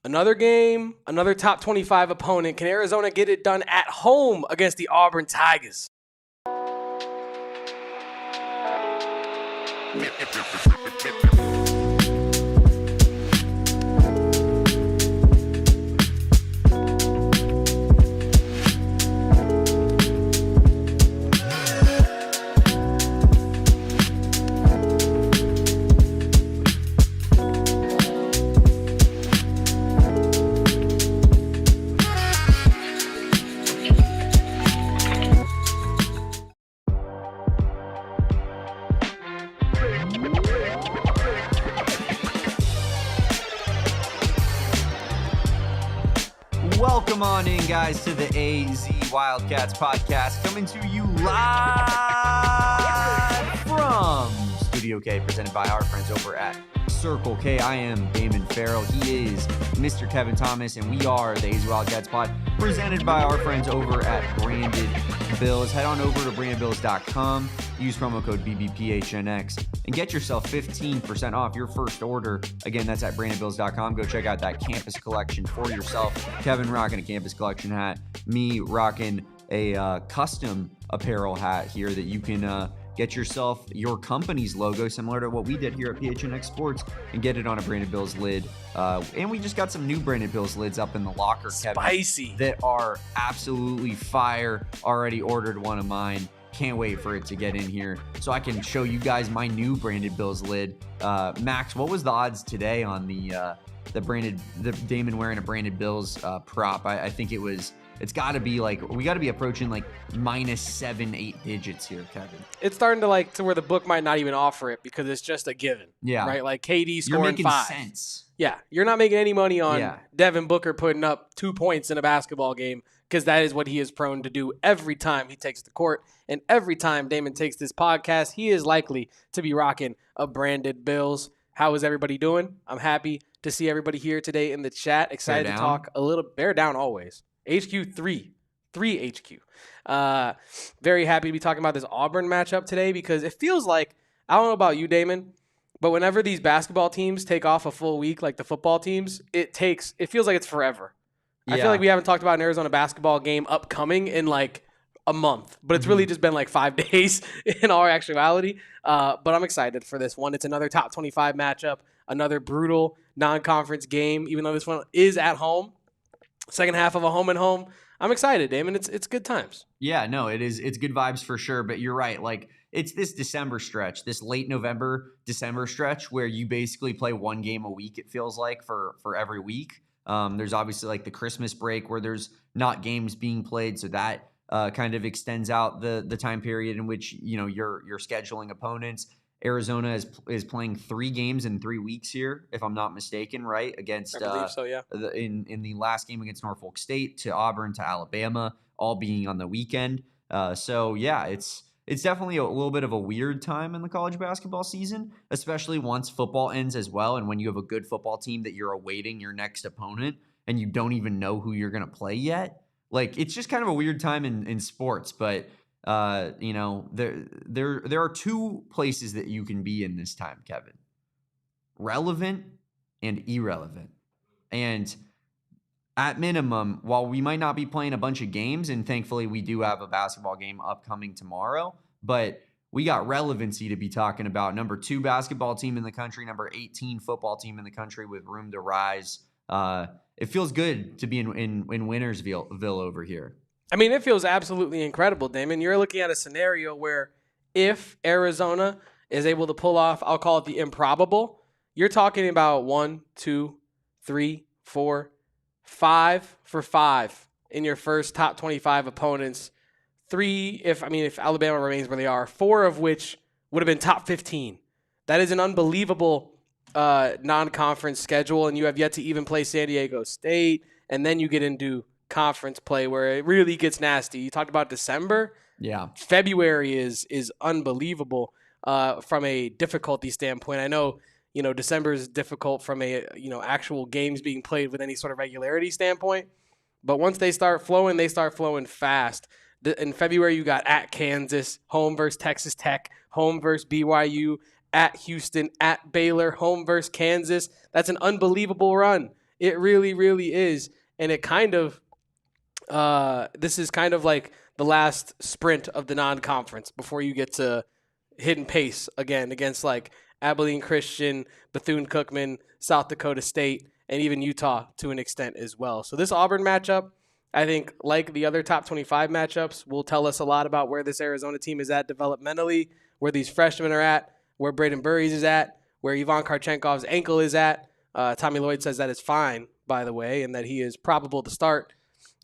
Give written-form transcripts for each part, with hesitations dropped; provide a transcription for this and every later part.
Another game, another top 25 opponent. Can Arizona get it done at home against the Auburn Tigers? Welcome on in, guys, to the AZ Wildcats podcast, coming to you live from Studio K, presented by our friends over at Circle K. I am Damon Fairall. He is Mr. Kevin Thomas, and we are the AZ Wildcats pod, presented by our friends over at Branded Bills. Head on over to brandedbills.com, use promo code BBPHNX, and get yourself 15% off your first order. Again, that's at brandedbills.com. Go check out that campus collection for yourself. Kevin rocking a campus collection hat, me rocking a custom apparel hat here that you can get yourself your company's logo, similar to what we did here at PHNX Sports, and get it on a Branded Bills lid. And we just got some new Branded Bills lids up in the locker, Kevin, Spicy. that are absolutely fire. Already ordered one of mine. Can't wait for it to get in here so I can show you guys my new Branded Bills lid. Max, what was the odds today on the Damon wearing a Branded Bills prop? I think it's got to be like, we got to be approaching like -7-8 digits here, Kevin. It's starting to where the book might not even offer it because it's just a given. Yeah. Right? Like KD scoring You're making 5. sense. Yeah. You're not making any money on Devin Booker putting up 2 points in a basketball game because that is what he is prone to do every time he takes the court. And every time Damon takes this podcast, he is likely to be rocking a Branded Bills. How is everybody doing? I'm happy to see everybody here today in the chat. Excited to talk a little. Bear down always. HQ 3 HQ. Very happy to be talking about this Auburn matchup today because it feels like, I don't know about you, Damon, but whenever these basketball teams take off a full week, like the football teams, it feels like it's forever. Yeah. I feel like we haven't talked about an Arizona basketball game upcoming in like a month, but it's really just been like 5 days in all actuality. But I'm excited for this one. It's another top 25 matchup, another brutal non-conference game, even though this one is at home. Second half of a home and home. I'm excited, Damon. It's good times. Yeah, no, it is. It's good vibes for sure. But you're right. Like, it's this December stretch, this late November, December stretch where you basically play one game a week, it feels like, for every week. There's obviously like the Christmas break where there's not games being played. So that kind of extends out the time period in which, you know, you're scheduling opponents. Arizona is playing 3 games in 3 weeks here, if I'm not mistaken, right? Against, I believe so, yeah. In the last game against Norfolk State, to Auburn, to Alabama, all being on the weekend. So yeah, it's definitely a little bit of a weird time in the college basketball season, especially once football ends as well, and when you have a good football team that you're awaiting your next opponent, and you don't even know who you're going to play yet. Like, it's just kind of a weird time in sports, but. You know, there are 2 places that you can be in this time, Kevin. Relevant and irrelevant. And at minimum, while we might not be playing a bunch of games, and thankfully we do have a basketball game upcoming tomorrow, but we got relevancy to be talking about. Number 2 basketball team in the country, number 18 football team in the country with room to rise. It feels good to be in Winnersville over here. I mean, it feels absolutely incredible, Damon. You're looking at a scenario where if Arizona is able to pull off, I'll call it the improbable, you're talking about 1, 2, 3, 4, 5 for 5 in your first top 25 opponents. 3, if Alabama remains where they are, 4 of which would have been top 15. That is an unbelievable non-conference schedule, and you have yet to even play San Diego State, and then you get into conference play where it really gets nasty. You talked about December. Yeah. February is unbelievable from a difficulty standpoint. I know, you know, December is difficult from a, you know, actual games being played with any sort of regularity standpoint. But once they start flowing fast. In February, you got at Kansas, home versus Texas Tech, home versus BYU, at Houston, at Baylor, home versus Kansas. That's an unbelievable run. It really, really is. And it kind of, this is kind of like the last sprint of the non-conference before you get to hidden pace again against like Abilene Christian, Bethune-Cookman, South Dakota State, and even Utah to an extent as well. So this Auburn matchup, I think, like the other top 25 matchups, will tell us a lot about where this Arizona team is at developmentally, where these freshmen are at, where Braden Burries is at, where Ivan Karchenkov's ankle is at. Tommy Lloyd says that is fine, by the way, and that he is probable to start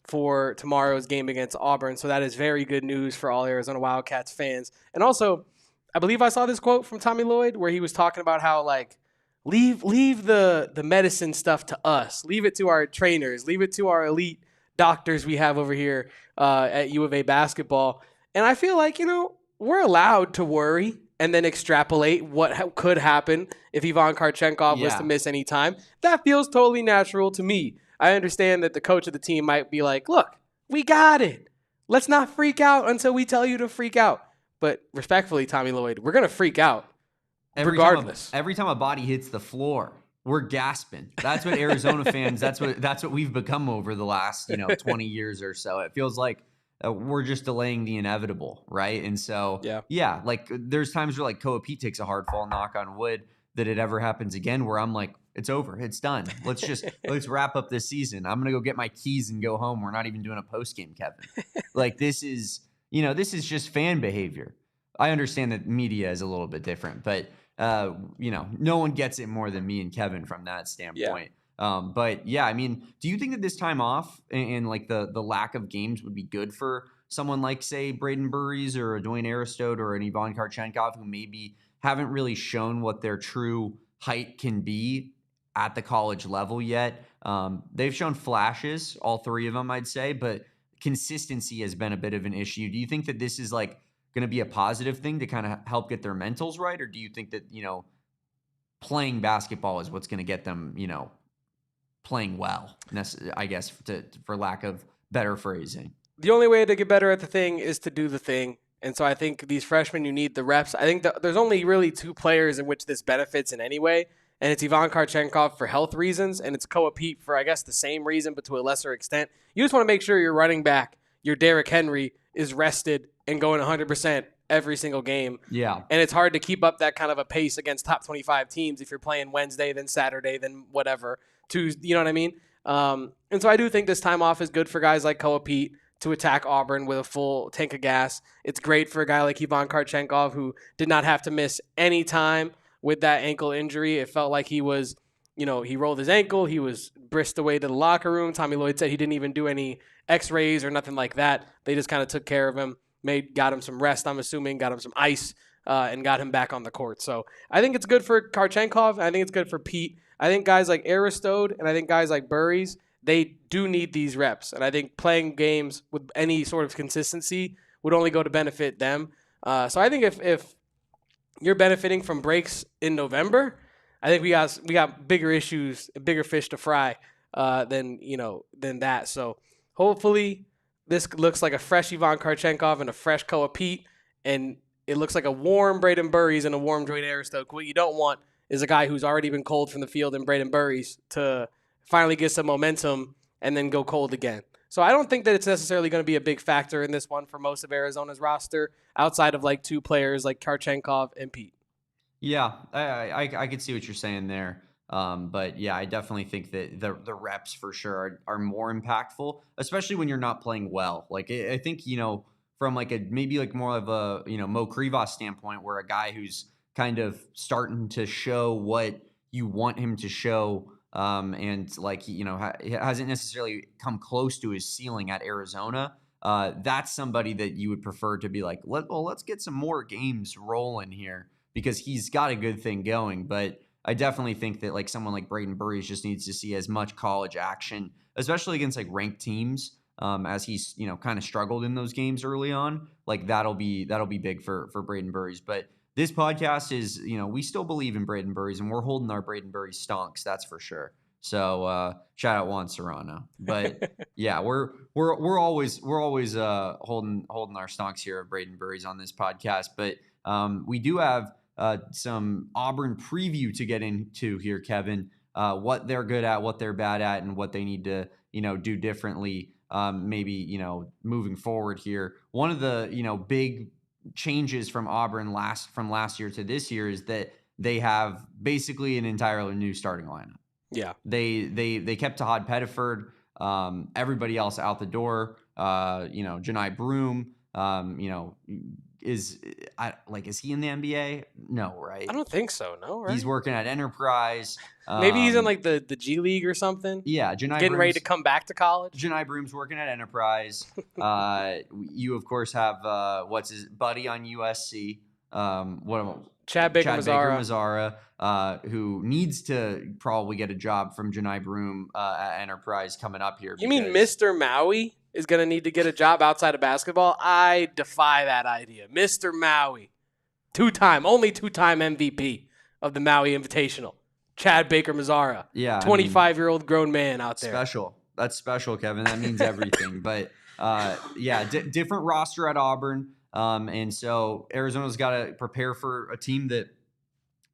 for tomorrow's game against Auburn. So that is very good news for all Arizona Wildcats fans. And also, I believe I saw this quote from Tommy Lloyd where he was talking about how, like, leave the medicine stuff to us. Leave it to our trainers. Leave it to our elite doctors we have over here at U of A basketball. And I feel like, we're allowed to worry and then extrapolate what could happen if Ivan Karchenkov was to miss any time. That feels totally natural to me. I understand that the coach of the team might be like, look, we got it. Let's not freak out until we tell you to freak out. But respectfully, Tommy Lloyd, we're going to freak out regardless. Every time a body hits the floor, we're gasping. That's what Arizona fans, that's what we've become over the last, 20 years or so. It feels like we're just delaying the inevitable, right? And so, like there's times where like Koa Peat takes a hard fall, knock on wood, that it ever happens again, where I'm like, it's over. It's done. Let's wrap up this season. I'm going to go get my keys and go home. We're not even doing a post game, Kevin. Like this is just fan behavior. I understand that media is a little bit different, but no one gets it more than me and Kevin from that standpoint. But yeah, I mean, do you think that this time off and like the lack of games would be good for someone like, say, Braden Burries or a Dwayne Aristote or an Ivan Karchenkov, who maybe haven't really shown what their true height can be at the college level yet? They've shown flashes, all three of them, I'd say, but consistency has been a bit of an issue. Do you think that this is like going to be a positive thing to kind of help get their mentals right? Or do you think that, playing basketball is what's going to get them, playing well, I guess, for lack of better phrasing? The only way to get better at the thing is to do the thing. And so I think these freshmen, you need the reps. I think there's only really two players in which this benefits in any way, and it's Ivan Karchenkov for health reasons, and it's Koa Peat for, I guess, the same reason, but to a lesser extent. You just want to make sure your running back, your Derrick Henry, is rested and going 100% every single game. Yeah. And it's hard to keep up that kind of a pace against top 25 teams if you're playing Wednesday, then Saturday, then whatever, Tuesday, you know what I mean? And so I do think this time off is good for guys like Koa Peat to attack Auburn with a full tank of gas. It's great for a guy like Ivan Karchenkov, who did not have to miss any time with that ankle injury. It felt like he was, he rolled his ankle. He was brisked away to the locker room. Tommy Lloyd said he didn't even do any x-rays or nothing like that. They just kind of took care of him, got him some rest, I'm assuming, got him some ice, and got him back on the court. So I think it's good for Karchenkov. I think it's good for Pete. I think guys like Aristote and I think guys like Burries, they do need these reps. And I think playing games with any sort of consistency would only go to benefit them. So I think if you're benefiting from breaks in November, I think we got bigger issues, bigger fish to fry than that. So hopefully this looks like a fresh Ivan Karchenkov and a fresh Koa Peat, and it looks like a warm Braden Burries and a warm Dwayne Aristote. What you don't want is a guy who's already been cold from the field in Braden Burries to finally get some momentum and then go cold again. So I don't think that it's necessarily going to be a big factor in this one for most of Arizona's roster, outside of like two players like Karchenkov and Pete. Yeah, I could see what you're saying there. But yeah, I definitely think that the reps for sure are more impactful, especially when you're not playing well. Like I think, from like maybe like more of a, Mo Krivas standpoint, where a guy who's kind of starting to show what you want him to show, and like, hasn't necessarily come close to his ceiling at Arizona. That's somebody that you would prefer to be like, let's get some more games rolling here, because he's got a good thing going. But I definitely think that like someone like Braden Burries just needs to see as much college action, especially against like ranked teams, as he's, kind of struggled in those games early on. Like that'll be big for Braden Burries. But this podcast is, we still believe in Braden Burries, and we're holding our Braden Burries stonks. That's for sure. So shout out Juan Serrano. But yeah, we're always holding our stonks here at Braden Burries on this podcast. But we do have some Auburn preview to get into here, Kevin. what they're good at, what they're bad at, and what they need to, do differently. Maybe, moving forward here. One of the, big changes from Auburn from last year to this year is that they have basically an entirely new starting lineup. Yeah. They kept Tahad Pettiford, everybody else out the door. Janai Broom, is he in the NBA? No, right? I don't think so. No, right? He's working at Enterprise. Maybe he's in like the G League or something. Yeah, getting ready to come back to college. Janai Broom's working at Enterprise. You of course have what's his buddy on USC. Chad Baker Mazzara, who needs to probably get a job from Janai Broom at Enterprise coming up here. You mean Mr. Maui is going to need to get a job outside of basketball? I defy that idea. Mr. Maui, only two-time MVP of the Maui Invitational. Chad Baker Mazzara, 25-year-old grown man out there. Special. That's special, Kevin. That means everything. But different roster at Auburn. And so Arizona's got to prepare for a team that,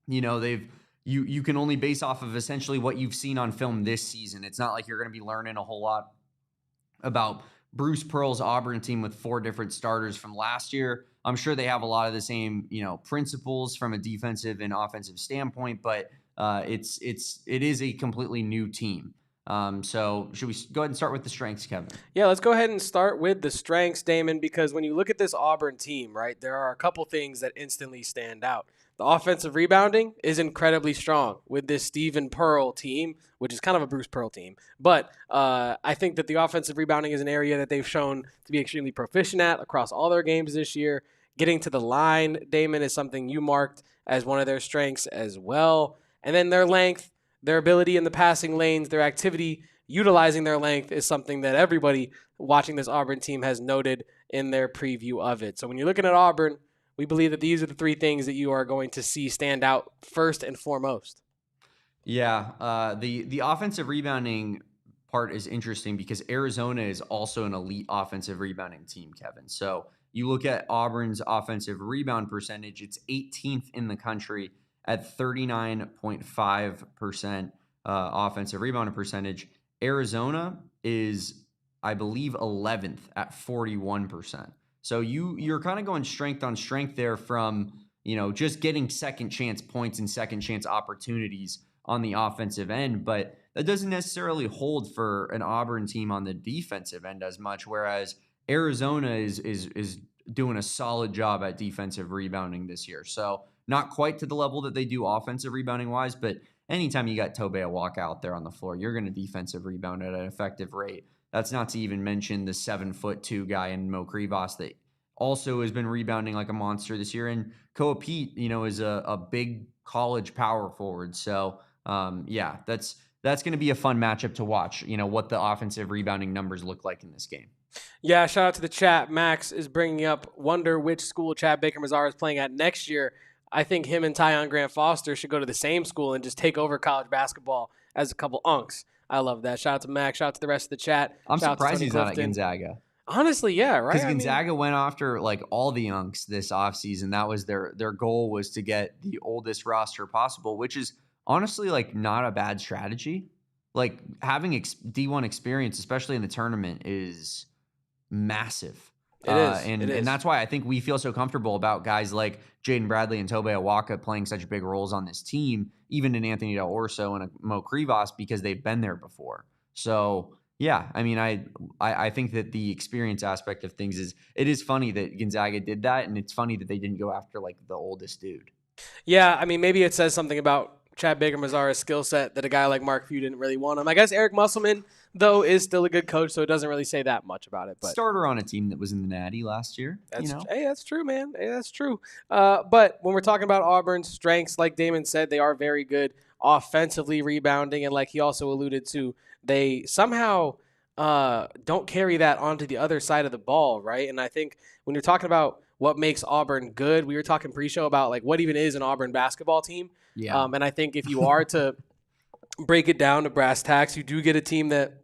you can only base off of essentially what you've seen on film this season. It's not like you're going to be learning a whole lot about Bruce Pearl's Auburn team with 4 different starters from last year. I'm sure they have a lot of the same, principles from a defensive and offensive standpoint, but it is a completely new team. So should we go ahead and start with the strengths, Kevin? Yeah, let's go ahead and start with the strengths, Damon, because when you look at this Auburn team, right, there are a couple things that instantly stand out. The offensive rebounding is incredibly strong with this Stephen Pearl team, which is kind of a Bruce Pearl team. But I think that the offensive rebounding is an area that they've shown to be extremely proficient at across all their games this year. Getting to the line, Damon, is something you marked as one of their strengths as well. And then their length, their ability in the passing lanes, their activity utilizing their length is something that everybody watching this Auburn team has noted in their preview of it. So when you're looking at Auburn, we believe that these are the 3 things that you are going to see stand out first and foremost. Yeah, the offensive rebounding part is interesting because Arizona is also an elite offensive rebounding team, Kevin. So you look at Auburn's offensive rebound percentage, it's 18th in the country at 39.5% offensive rebounding percentage. Arizona is, I believe, 11th at 41%. So you're kind of going strength on strength there from, just getting second chance points and second chance opportunities on the offensive end. But that doesn't necessarily hold for an Auburn team on the defensive end as much, whereas Arizona is doing a solid job at defensive rebounding this year. So not quite to the level that they do offensive rebounding wise, but anytime you got Tobey walk out there on the floor, you're going to defensive rebound at an effective rate. That's not to even mention the 7'2" guy in Mo Krivas that also has been rebounding like a monster this year. And Koa Peat, is a big college power forward. So that's going to be a fun matchup to watch, what the offensive rebounding numbers look like in this game. Yeah, shout out to the chat. Max is bringing up, wonder which school Chad Baker Mazzara is playing at next year. I think him and Tyon Grant Foster should go to the same school and just take over college basketball as a couple unks. I love that. Shout out to Max. Shout out to the rest of the chat. I'm surprised he's not at Gonzaga. Honestly, yeah, right? Because Gonzaga went after all the unks this offseason. That was their goal, was to get the oldest roster possible, which is honestly not a bad strategy. Having D1 experience, especially in the tournament, is massive. It is. And that's why I think we feel so comfortable about guys like Jaden Bradley and Tobey Awaka playing such big roles on this team, even in Anthony Del Orso and Mo Krivas, because they've been there before. So, yeah, I think that the experience aspect of things it is funny that Gonzaga did that, and it's funny that they didn't go after the oldest dude. Yeah, maybe it says something about Chad Baker Mazzara's skill set that a guy like Mark Few didn't really want him. I guess Eric Musselman, though, is still a good coach, so it doesn't really say that much about it. But starter on a team that was in the Natty last year. Hey, that's true, man. Hey, that's true. But when we're talking about Auburn's strengths, like Damon said, they are very good offensively rebounding, and like he also alluded to, they somehow don't carry that onto the other side of the ball, right? And I think when you're talking about what makes Auburn good, we were talking pre-show about what even is an Auburn basketball team. Yeah. And I think if you are to break it down to brass tacks, you do get a team that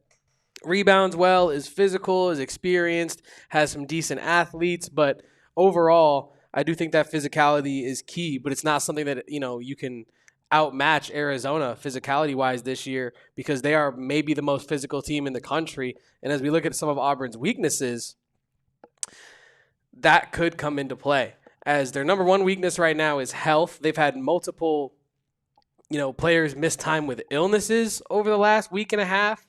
rebounds well, is physical, is experienced, has some decent athletes, but overall, I do think that physicality is key, but it's not something that, you can outmatch Arizona physicality-wise this year because they are maybe the most physical team in the country. And as we look at some of Auburn's weaknesses, that could come into play. As their number one weakness right now is health. They've had multiple, players miss time with illnesses over the last week and a half.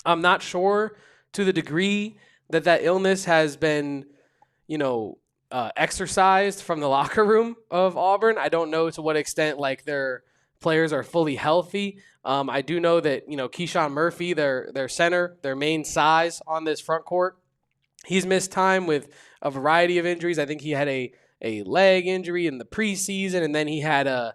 I'm not sure to the degree that illness has been, exercised from the locker room of Auburn. I don't know to what extent their players are fully healthy. I do know that Keyshawn Murphy, their center, their main size on this front court, he's missed time with a variety of injuries. I think he had a leg injury in the preseason, and then he had a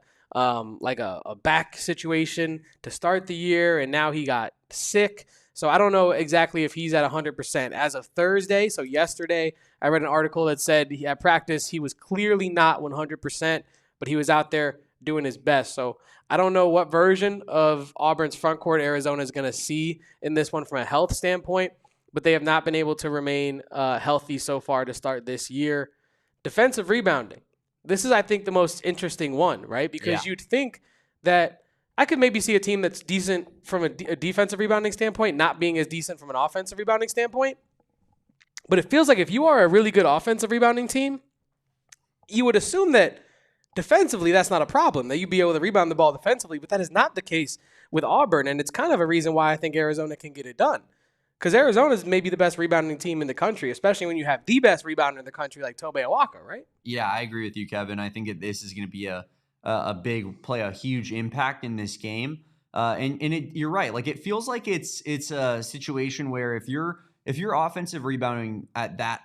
back situation to start the year, and now he got sick. So I don't know exactly if he's at 100%. As of Thursday, so yesterday, I read an article that said at practice he was clearly not 100%, but he was out there doing his best. So I don't know what version of Auburn's front court Arizona is going to see in this one from a health standpoint, but they have not been able to remain healthy so far to start this year. Defensive rebounding. This is, I think, the most interesting one, right? Because you'd think that I could maybe see a team that's decent from a defensive rebounding standpoint, not being as decent from an offensive rebounding standpoint. But it feels like if you are a really good offensive rebounding team, you would assume that defensively that's not a problem, that you'd be able to rebound the ball defensively. But that is not the case with Auburn, and it's kind of a reason why I think Arizona can get it done. Because Arizona is maybe the best rebounding team in the country, especially when you have the best rebounder in the country like Tobe Awaka, right? Yeah, I agree with you, Kevin. I think this is going to be a huge impact in this game. You're right. It feels like it's a situation where if you're offensive rebounding at that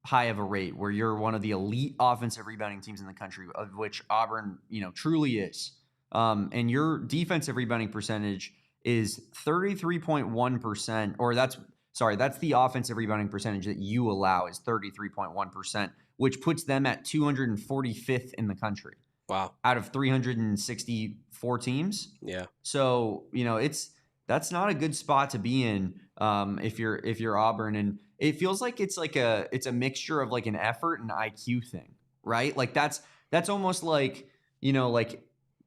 high of a rate, where you're one of the elite offensive rebounding teams in the country, of which Auburn, truly is, and your defensive rebounding percentage is 33.1%, or that's the offensive rebounding percentage that you allow is 33.1%, which puts them at 245th in the country. Wow. Out of 364 teams. Yeah. So, that's not a good spot to be in if you're Auburn. And it feels like it's a mixture of an effort and IQ thing, right? That's almost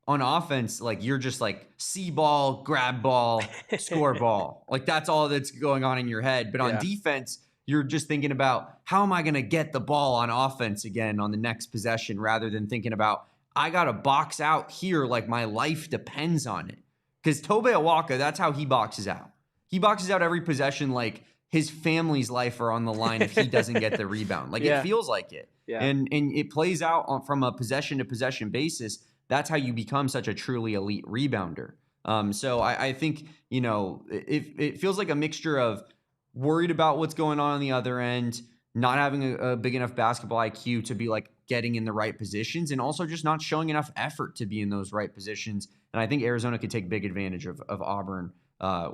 on offense, you're just see ball, grab ball, score ball. That's all that's going on in your head. But on defense, you're just thinking about how am I going to get the ball on offense again on the next possession, rather than thinking about I got to box out here my life depends on it. Because Tobe Awaka, that's how he boxes out. He boxes out every possession his family's life are on the line if he doesn't get the rebound. It feels like it. Yeah. And it plays out from a possession-to-possession basis. That's how you become such a truly elite rebounder. So I think, it feels like a mixture of worried about what's going on the other end, not having a big enough basketball IQ to be getting in the right positions, and also just not showing enough effort to be in those right positions. And I think Arizona could take big advantage of Auburn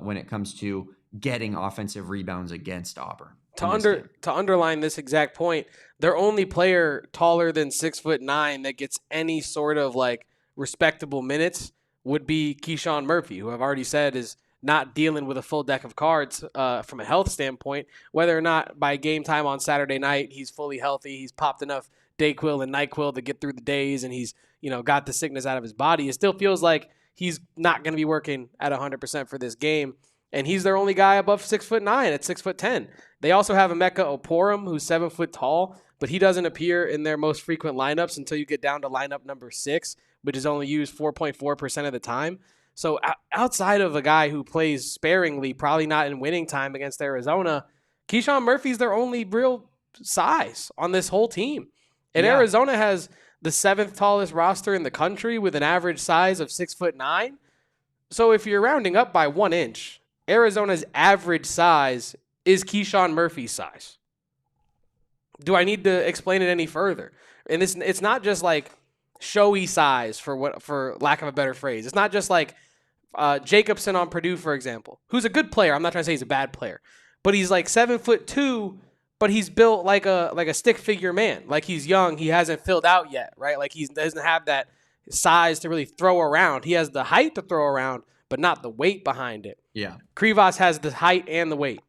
when it comes to getting offensive rebounds against Auburn. To underline this exact point, their only player taller than 6'9" that gets any sort of respectable minutes would be Keyshawn Murphy, who I've already said is not dealing with a full deck of cards from a health standpoint. Whether or not by game time on Saturday night he's fully healthy, he's popped enough Dayquil and NyQuil to get through the days, and he's got the sickness out of his body. It still feels like he's not going to be working at 100% for this game. And he's their only guy above 6'9" at 6'10". They also have Emeka Oporum, who's 7 foot tall, but he doesn't appear in their most frequent lineups until you get down to lineup number 6, which is only used 4.4% of the time. So outside of a guy who plays sparingly, probably not in winning time against Arizona, Keyshawn Murphy's their only real size on this whole team. And Arizona has the 7th tallest roster in the country with an average size of 6'9". So if you're rounding up by 1 inch, Arizona's average size is Keyshawn Murphy's size. Do I need to explain it any further? And it's not just showy size, for lack of a better phrase. It's not just Jacobson on Purdue, for example, who's a good player. I'm not trying to say he's a bad player, but he's 7'2", but he's built like a stick figure man. He's young, he hasn't filled out yet, right? He doesn't have that size to really throw around. He has the height to throw around, but not the weight behind it. Yeah. Krivas has the height and the weight.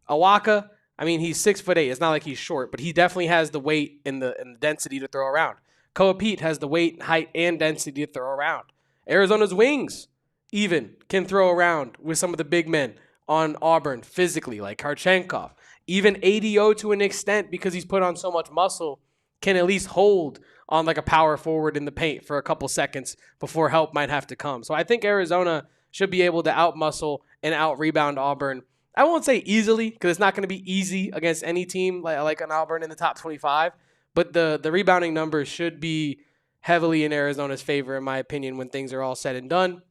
Awaka, he's 6'8". It's not like he's short, but he definitely has the weight and the density to throw around. Koa Peat has the weight, height, and density to throw around. Arizona's wings even can throw around with some of the big men on Auburn physically, like Karchenkov. Even ADO to an extent, because he's put on so much muscle, can at least hold on like a power forward in the paint for a couple seconds before help might have to come. So I think Arizona should be able to out-muscle and out-rebound Auburn. I won't say easily, because it's not going to be easy against any team like an Auburn in the top 25, but the rebounding numbers should be heavily in Arizona's favor, in my opinion, when things are all said and done.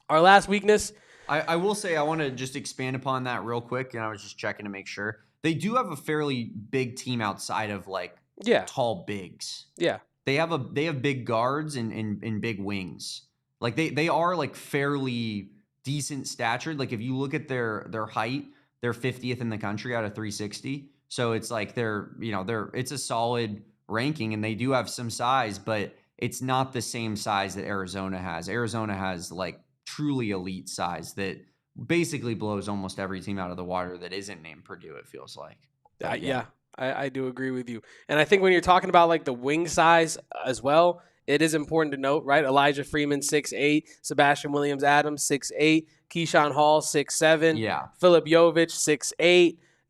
Our last weakness. I will say I want to just expand upon that real quick, and I was just checking to make sure. They do have a fairly big team outside of like tall bigs. Yeah. They have big guards and big wings. Like they are like fairly decent statured. Like if you look at their height, they're 50th in the country out of 360. So it's like it's a solid ranking, and they do have some size, but it's not the same size that Arizona has. Arizona has like truly elite size that basically blows almost every team out of the water that isn't named Purdue, it feels like. I do agree with you. And I think when you're talking about like the wing size as well, it is important to note, right? Elijah Freeman, 6'8", Sebastian Williams-Adams, 6'8", Keyshawn Hall, 6'7", Philip Jovic,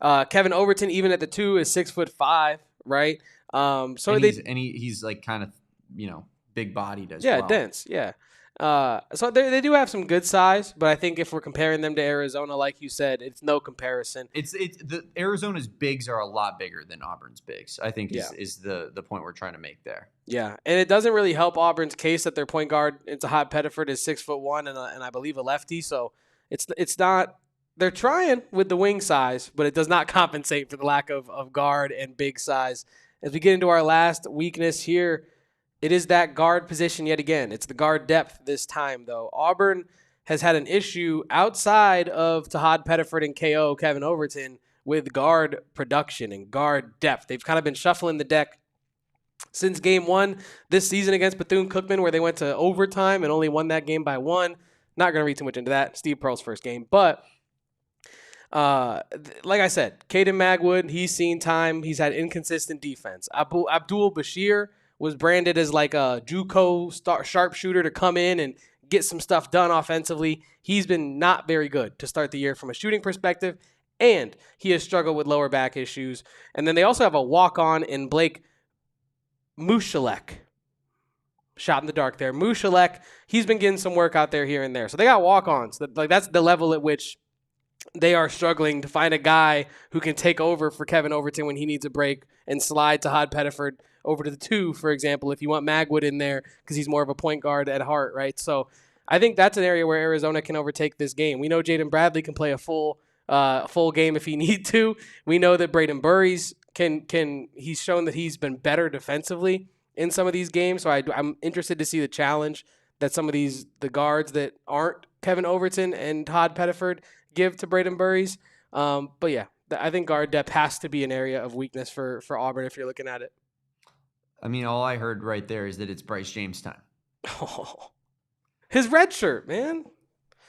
6'8", Kevin Overton, even at the 2, is 6'5", right? He's like kind of, big bodied as well. Yeah, dense, yeah. So they do have some good size, but I think if we're comparing them to Arizona, like you said, it's no comparison. The Arizona's bigs are a lot bigger than Auburn's bigs, I think is the point we're trying to make there. Yeah, and it doesn't really help Auburn's case that their point guard, Tahad Pettiford, is 6'1" and I believe a lefty. So it's not. They're trying with the wing size, but it does not compensate for the lack of guard and big size. As we get into our last weakness here, it is that guard position yet again. It's the guard depth this time, though. Auburn has had an issue outside of Tahad Pettiford and KO Kevin Overton with guard production and guard depth. They've kind of been shuffling the deck since game 1 this season against Bethune-Cookman, where they went to overtime and only won that game by 1. Not going to read too much into that. Steve Pearl's first game. But like I said, Caden Magwood, he's seen time. He's had inconsistent defense. Abdul Bashir was branded as like a JUCO sharpshooter to come in and get some stuff done offensively. He's been not very good to start the year from a shooting perspective, and he has struggled with lower back issues. And then they also have a walk-on in Blake Mushalek. Shot in the dark there. Mushalek, he's been getting some work out there here and there. So they got walk-ons. Like that's the level at which they are struggling to find a guy who can take over for Kevin Overton when he needs a break and slide Tahad Pettiford over to the 2, for example, if you want Magwood in there because he's more of a point guard at heart, right? So I think that's an area where Arizona can overtake this game. We know Jaden Bradley can play a full game if he need to. We know that Braden Burries he's shown that he's been better defensively in some of these games. So I'm interested to see the challenge that some of the guards that aren't Kevin Overton and Tahad Pettiford give to Braden Burries. But yeah, I think guard depth has to be an area of weakness for Auburn if you're looking at it. I mean, all I heard right there is that it's Bryce James time. Oh, his red shirt, man.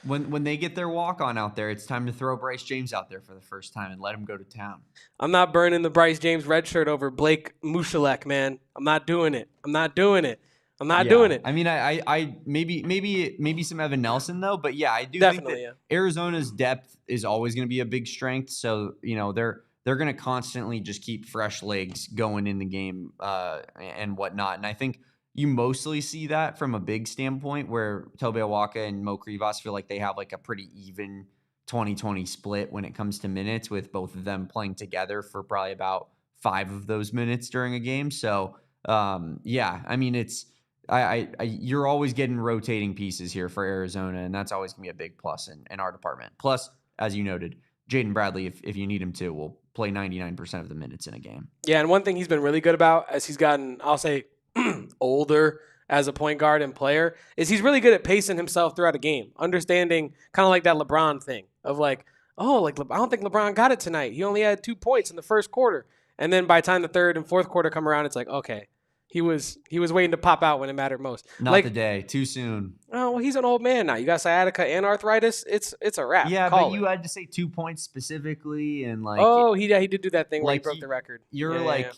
When they get their walk-on out there, it's time to throw Bryce James out there for the first time and let him go to town. I'm not burning the Bryce James red shirt over Blake Mushalek, man. I'm not doing it. I'm not doing it. I mean, I maybe some Evan Nelson though, but yeah, I do think that Arizona's depth is always going to be a big strength. So they're going to constantly just keep fresh legs going in the game and whatnot. And I think you mostly see that from a big standpoint where Tobe Awaka and Mo Krivas feel like they have like a pretty even 20-20 split when it comes to minutes, with both of them playing together for probably about 5 of those minutes during a game. So yeah, I mean, it's you're always getting rotating pieces here for Arizona, and that's always gonna be a big plus in our department. Plus, as you noted, Jaden Bradley, if you need him to, will play 99% of the minutes in a game. Yeah, and one thing he's been really good about as he's gotten, I'll say, older as a point guard and player, is he's really good at pacing himself throughout a game, understanding kind of like that LeBron thing of like, I don't think LeBron got it tonight. He only had 2 points in the first quarter. And then by the time the third and fourth quarter come around, it's like, okay, He was waiting to pop out when it mattered most. Not the day. Too soon. Oh, well, he's an old man now. You got sciatica and arthritis. It's a wrap. Yeah, but you had to say 2 points specifically, and like. Oh, he did do that thing where he broke the record. You're like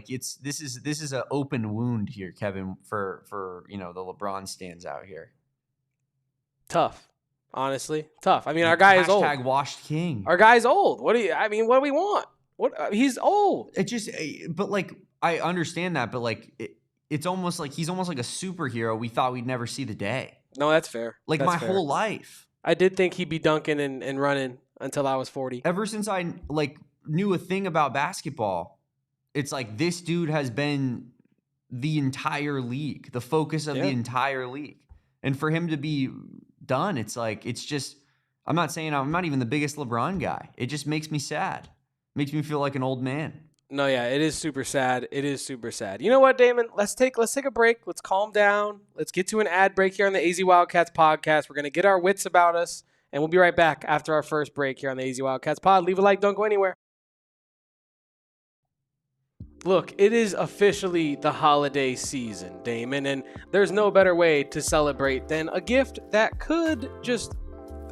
this is an open wound here, Kevin. For the LeBron stands out here. Tough, honestly, tough. I mean, our guy is old. Hashtag washed king. Our guy's old. What do we want? He's old. It just, but like. I understand that, but like it's almost like he's almost like a superhero. We thought we'd never see the day. No, that's fair. Like that's my fair. whole life. I did think he'd be dunking and running until I was 40. Ever since I knew a thing about basketball, it's like this dude has been the entire league, the focus of the entire league. And for him to be done, it's like, it's just, I'm not even the biggest LeBron guy. It just makes me sad. Makes me feel like an old man. No, yeah, it is super sad. It is super sad. You know what, Damon? Let's take a break. Let's calm down. Let's get to an ad break here on the AZ Wildcats podcast. We're going to get our wits about us, and we'll be right back after our first break here on the AZ Wildcats pod. Leave a like. Don't go anywhere. Look, it is officially the holiday season, Damon, and there's no better way to celebrate than a gift that could just,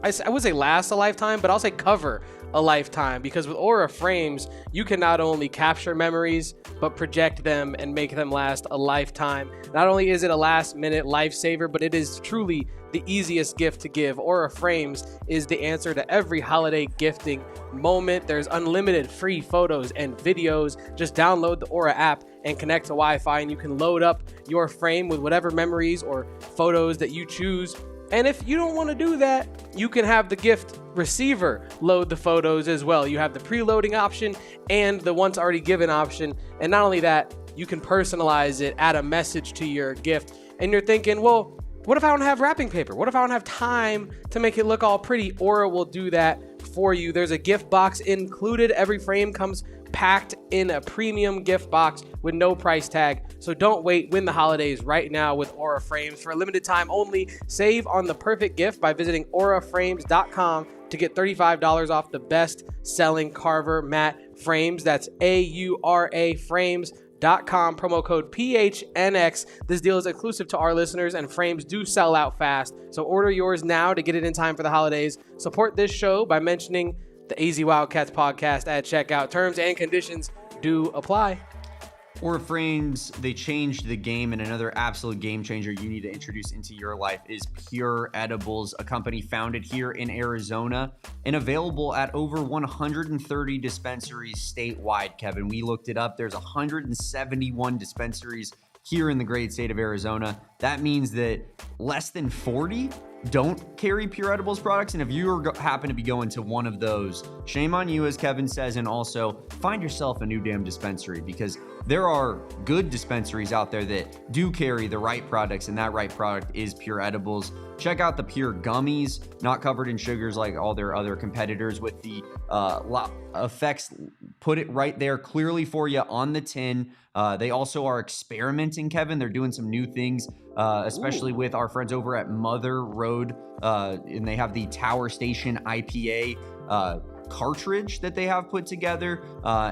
I would say last a lifetime, but I'll say cover a lifetime, because with Aura frames, you can not only capture memories, but project them and make them last a lifetime. Not only is it a last-minute lifesaver, but it is truly the easiest gift to give. Aura frames is the answer to every holiday gifting moment. There's unlimited free photos and videos. Just download the Aura app and connect to Wi-Fi, and you can load up your frame with whatever memories or photos that you choose. And if you don't want to do that, you can have the gift receiver load the photos as well. You have the preloading option and the once already given option. And not only that, you can personalize it, add a message to your gift. And you're thinking, well, what if I don't have wrapping paper? What if I don't have time to make it look all pretty? Aura will do that for you. There's a gift box included. Every frame comes packed in a premium gift box with no price tag. So don't wait. Win the holidays right now with Aura Frames. For a limited time only, save on the perfect gift by visiting auraframes.com to get $35 off the best-selling Carver matte frames. That's AURA frames.com, promo code PHNX. This deal is exclusive to our listeners, and frames do sell out fast. So order yours now to get it in time for the holidays. Support this show by mentioning the AZ Wildcats podcast at checkout. Terms and conditions do apply. Aura Frames, they changed the game, and another absolute game changer you need to introduce into your life is Pure Edibles, a company founded here in Arizona and available at over 130 dispensaries statewide, Kevin. We looked it up. There's 171 dispensaries here in the great state of Arizona. That means that less than 40 don't carry Pure Edibles products, and if you happen to be going to one of those, shame on you, as Kevin says, and also find yourself a new damn dispensary, because there are good dispensaries out there that do carry the right products, and that right product is Pure Edibles. Check out the Pure Gummies, not covered in sugars like all their other competitors, with the effects put it right there clearly for you on the tin. They also are experimenting, Kevin. They're doing some new things, especially with our friends over at Mother Road, and they have the Tower Station IPA cartridge that they have put together.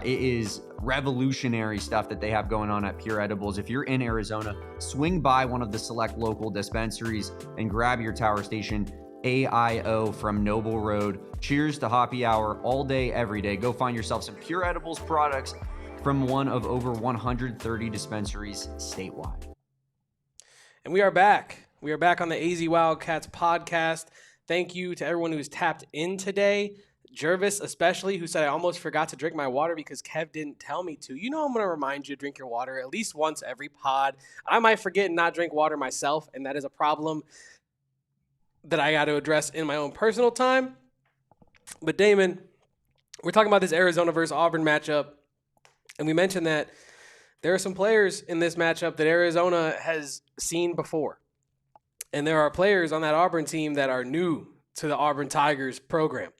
It is revolutionary stuff that they have going on at Pure Edibles. If you're in Arizona, swing by one of the select local dispensaries and grab your Tower Station AIO from Noble Road. Cheers to Hoppy Hour all day, every day. Go find yourself some Pure Edibles products from one of over 130 dispensaries statewide. And we are back. We are back on the AZ Wildcats podcast. Thank you to everyone who's tapped in today. Jervis especially, who said, I almost forgot to drink my water because Kev didn't tell me to. You know I'm going to remind you to drink your water at least once every pod. I might forget and not drink water myself, and that is a problem that I got to address in my own personal time. But Damon, we're talking about this Arizona versus Auburn matchup, and we mentioned that there are some players in this matchup that Arizona has seen before. And there are players on that Auburn team that are new to the Auburn Tigers program.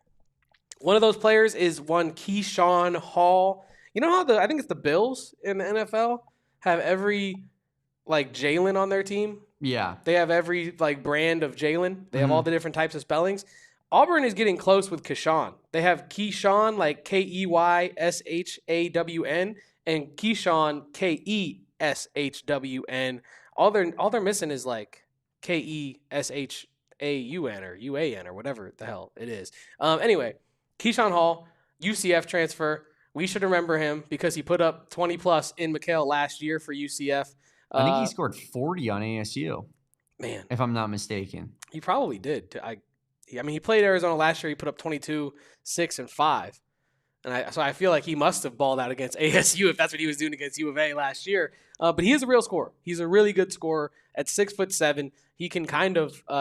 One of those players is one Keyshawn Hall. You know how I think it's the Bills in the NFL have every Jalen on their team? Yeah. They have every brand of Jalen. They have all the different types of spellings. Auburn is getting close with Keyshawn. They have Keyshawn, Keyshawn, and Keyshawn, KESHWN. All they're missing is like KESHAUN or UAN or whatever the hell it is. Anyway, Keyshawn Hall, UCF transfer. We should remember him because he put up 20+ in McHale last year for UCF. I think he scored 40 on ASU. Man, if I'm not mistaken. He probably did. I mean, he played Arizona last year. He put up 22, 6, and 5. So I feel like he must have balled out against ASU if that's what he was doing against U of A last year. But he is a real scorer. He's a really good scorer at 6'7". He can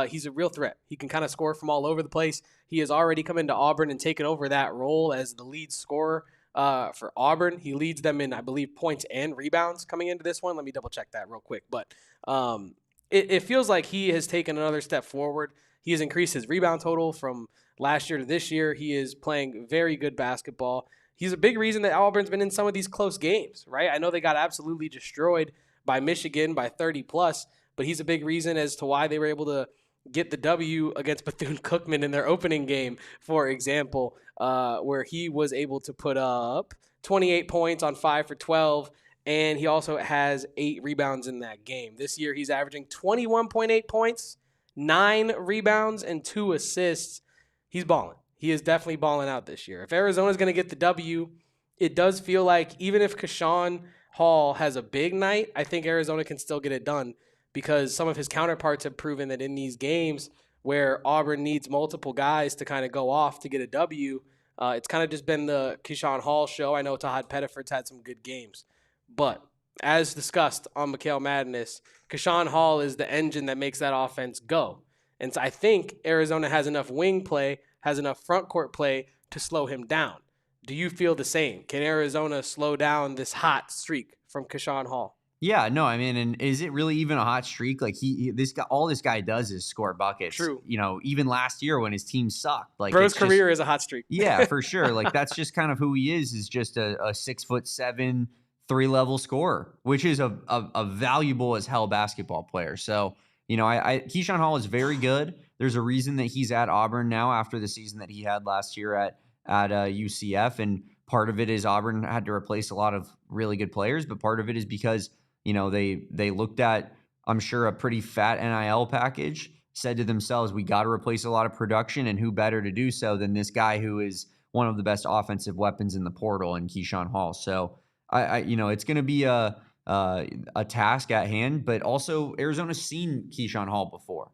he's a real threat. He can kind of score from all over the place. He has already come into Auburn and taken over that role as the lead scorer for Auburn. He leads them in, I believe, points and rebounds coming into this one. Let me double check that real quick. But it feels like he has taken another step forward. He has increased his rebound total from last year to this year. He is playing very good basketball. He's a big reason that Auburn's been in some of these close games, right? I know they got absolutely destroyed by Michigan by 30+, but he's a big reason as to why they were able to get the W against Bethune-Cookman in their opening game, for example, where he was able to put up 28 points on 5 for 12, and he also has 8 rebounds in that game. This year he's averaging 21.8 points, 9 rebounds, and 2 assists. He's balling. He is definitely balling out this year. If Arizona's going to get the W, it does feel like even if Keyshawn Hall has a big night, I think Arizona can still get it done because some of his counterparts have proven that in these games where Auburn needs multiple guys to kind of go off to get a W, it's kind of just been the Keyshawn Hall show. I know Tahad Pettiford's had some good games. But as discussed on McHale Madness, Keyshawn Hall is the engine that makes that offense go. And so I think Arizona has enough wing play, has enough front court play to slow him down. Do you feel the same? Can Arizona slow down this hot streak from Keyshawn Hall? Yeah, no, I mean, and is it really even a hot streak? Like all this guy does is score buckets. True. You know, even last year when his team sucked, like Bro's career is a hot streak. Yeah, for sure. Like that's just kind of who he is just a 6'7", 3-level scorer, which is a valuable as hell basketball player. So, you know, Keyshawn Hall is very good. There's a reason that he's at Auburn now after the season that he had last year at UCF, and part of it is Auburn had to replace a lot of really good players, but part of it is because, you know, they looked at, I'm sure, a pretty fat NIL package, said to themselves, we got to replace a lot of production, and who better to do so than this guy who is one of the best offensive weapons in the portal in Keyshawn Hall. So I you know, it's going to be a task at hand, but also Arizona's seen Keyshawn Hall before.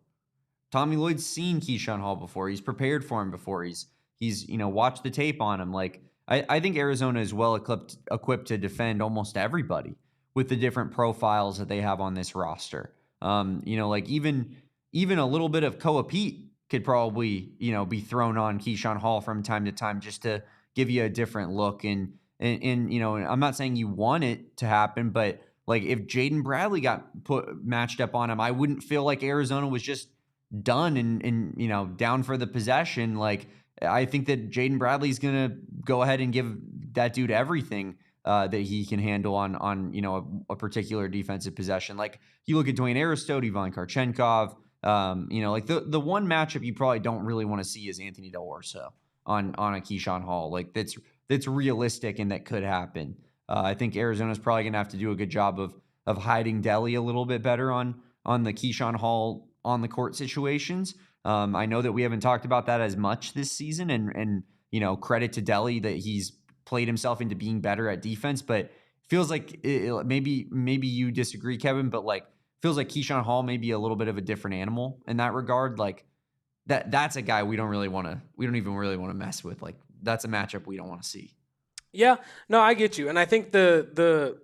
Tommy Lloyd's seen Keyshawn Hall before. He's prepared for him before. He's you know, watched the tape on him. Like I think Arizona is well equipped to defend almost everybody with the different profiles that they have on this roster. You know, like even a little bit of Koa Peat could probably, you know, be thrown on Keyshawn Hall from time to time just to give you a different look. And you know, I'm not saying you want it to happen, but like if Jaden Bradley got matched up on him, I wouldn't feel like Arizona was just done and you know, down for the possession. Like I think that Jaden Bradley's gonna go ahead and give that dude everything that he can handle on you know, a particular defensive possession. Like you look at Dwayne Aristote, Ivan Karchenkov, you know, like the one matchup you probably don't really want to see is Anthony Del Orso on a Keyshawn Hall. Like that's realistic and that could happen. I think Arizona's probably going to have to do a good job of hiding Delly a little bit better on the Keyshawn Hall on the court situations. I know that we haven't talked about that as much this season, and you know, credit to Delly that he's played himself into being better at defense, but feels like maybe you disagree, Kevin, but like feels like Keyshawn Hall may be a little bit of a different animal in that regard. Like that's a guy we don't even really want to mess with. Like that's a matchup we don't want to see. Yeah, no, I get you. And I think the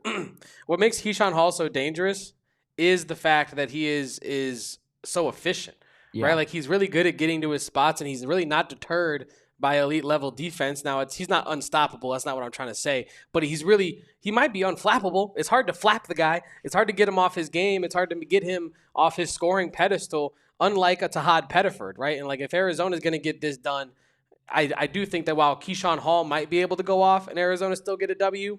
what makes Keyshawn Hall so dangerous is the fact that he is so efficient, right? Like he's really good at getting to his spots, and he's really not deterred by elite level defense. Now he's not unstoppable. That's not what I'm trying to say, but he might be unflappable. It's hard to flap the guy. It's hard to get him off his game. It's hard to get him off his scoring pedestal, unlike a Tahad Pettiford, right? And like if Arizona's going to get this done, I do think that while Keyshawn Hall might be able to go off and Arizona still get a W,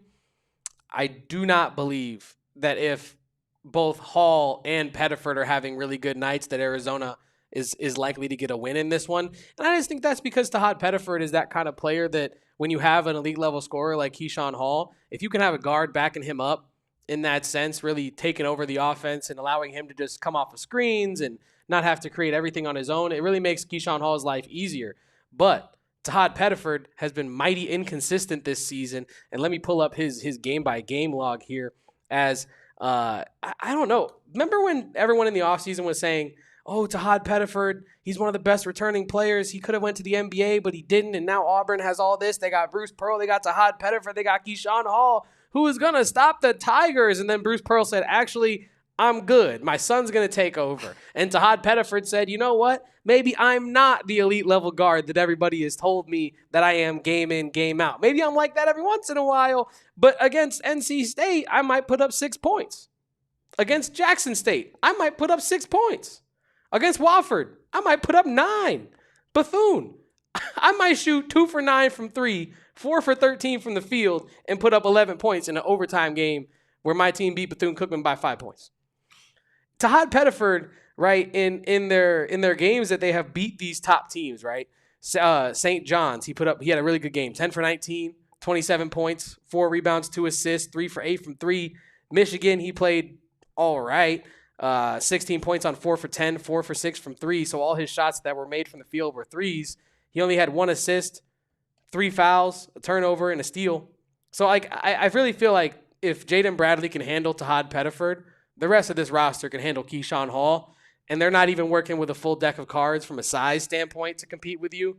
I do not believe that if both Hall and Pettiford are having really good nights that Arizona is likely to get a win in this one. And I just think that's because Tahad Pettiford is that kind of player that when you have an elite level scorer like Keyshawn Hall, if you can have a guard backing him up in that sense, really taking over the offense and allowing him to just come off of screens and not have to create everything on his own. It really makes Keyshawn Hall's life easier. But Tahad Pettiford has been mighty inconsistent this season. And let me pull up his game-by-game log here as I don't know. Remember when everyone in the offseason was saying, oh, Tahad Pettiford, he's one of the best returning players. He could have went to the NBA, but he didn't. And now Auburn has all this. They got Bruce Pearl. They got Tahad Pettiford. They got Keyshawn Hall. Who is going to stop the Tigers? And then Bruce Pearl said, actually, I'm good. My son's going to take over. And Tahad Pettiford said, you know what? Maybe I'm not the elite level guard that everybody has told me that I am game in, game out. Maybe I'm like that every once in a while. But against NC State, I might put up 6 points. Against Jackson State, I might put up 6 points. Against Wofford, I might put up 9. Bethune, I might shoot 2 for 9 from 3, 4 for 13 from the field, and put up 11 points in an overtime game where my team beat Bethune-Cookman by 5 points. Tahad Pettiford, right, in their games that they have beat these top teams, right? St. John's, he had a really good game, 10 for 19, 27 points, 4 rebounds, 2 assists, 3 for 8 from 3. Michigan, he played all right. 16 points on 4 for 10, 4 for 6 from 3. So all his shots that were made from the field were threes. He only had 1 assist, 3 fouls, a turnover, and a steal. So I really feel like if Jaden Bradley can handle Tahad Pettiford, the rest of this roster can handle Keyshawn Hall, and they're not even working with a full deck of cards from a size standpoint to compete with you.